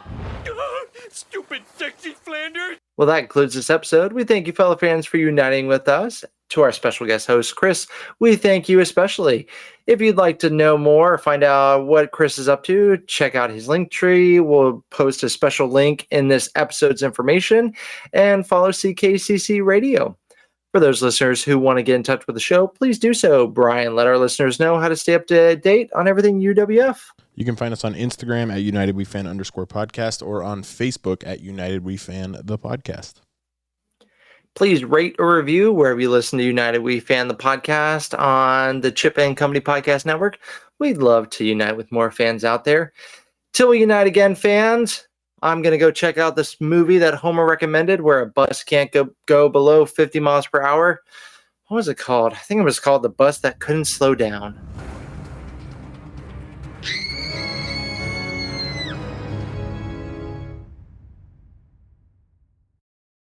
Stupid sexy Flanders. Well, that concludes this episode. We thank you, fellow fans, for uniting with us. to our special guest host, Chris, we thank you especially. If you'd like to know more or find out what Chris is up to, check out his link tree. We'll post a special link in this episode's information, and follow CKCC Radio. For those listeners who want to get in touch with the show, please do so. Brian, let our listeners know how to stay up to date on everything UWF. You can find us on Instagram at UnitedWeFan_podcast or on Facebook at United We Fan the podcast. Please rate or review wherever you listen to United We Fan the podcast on the Chip and Company Podcast Network. We'd love to unite with more fans out there. Till we unite again, fans, I'm going to go check out this movie that Homer recommended where a bus can't go below 50 miles per hour. What was it called? I think it was called The Bus That Couldn't Slow Down.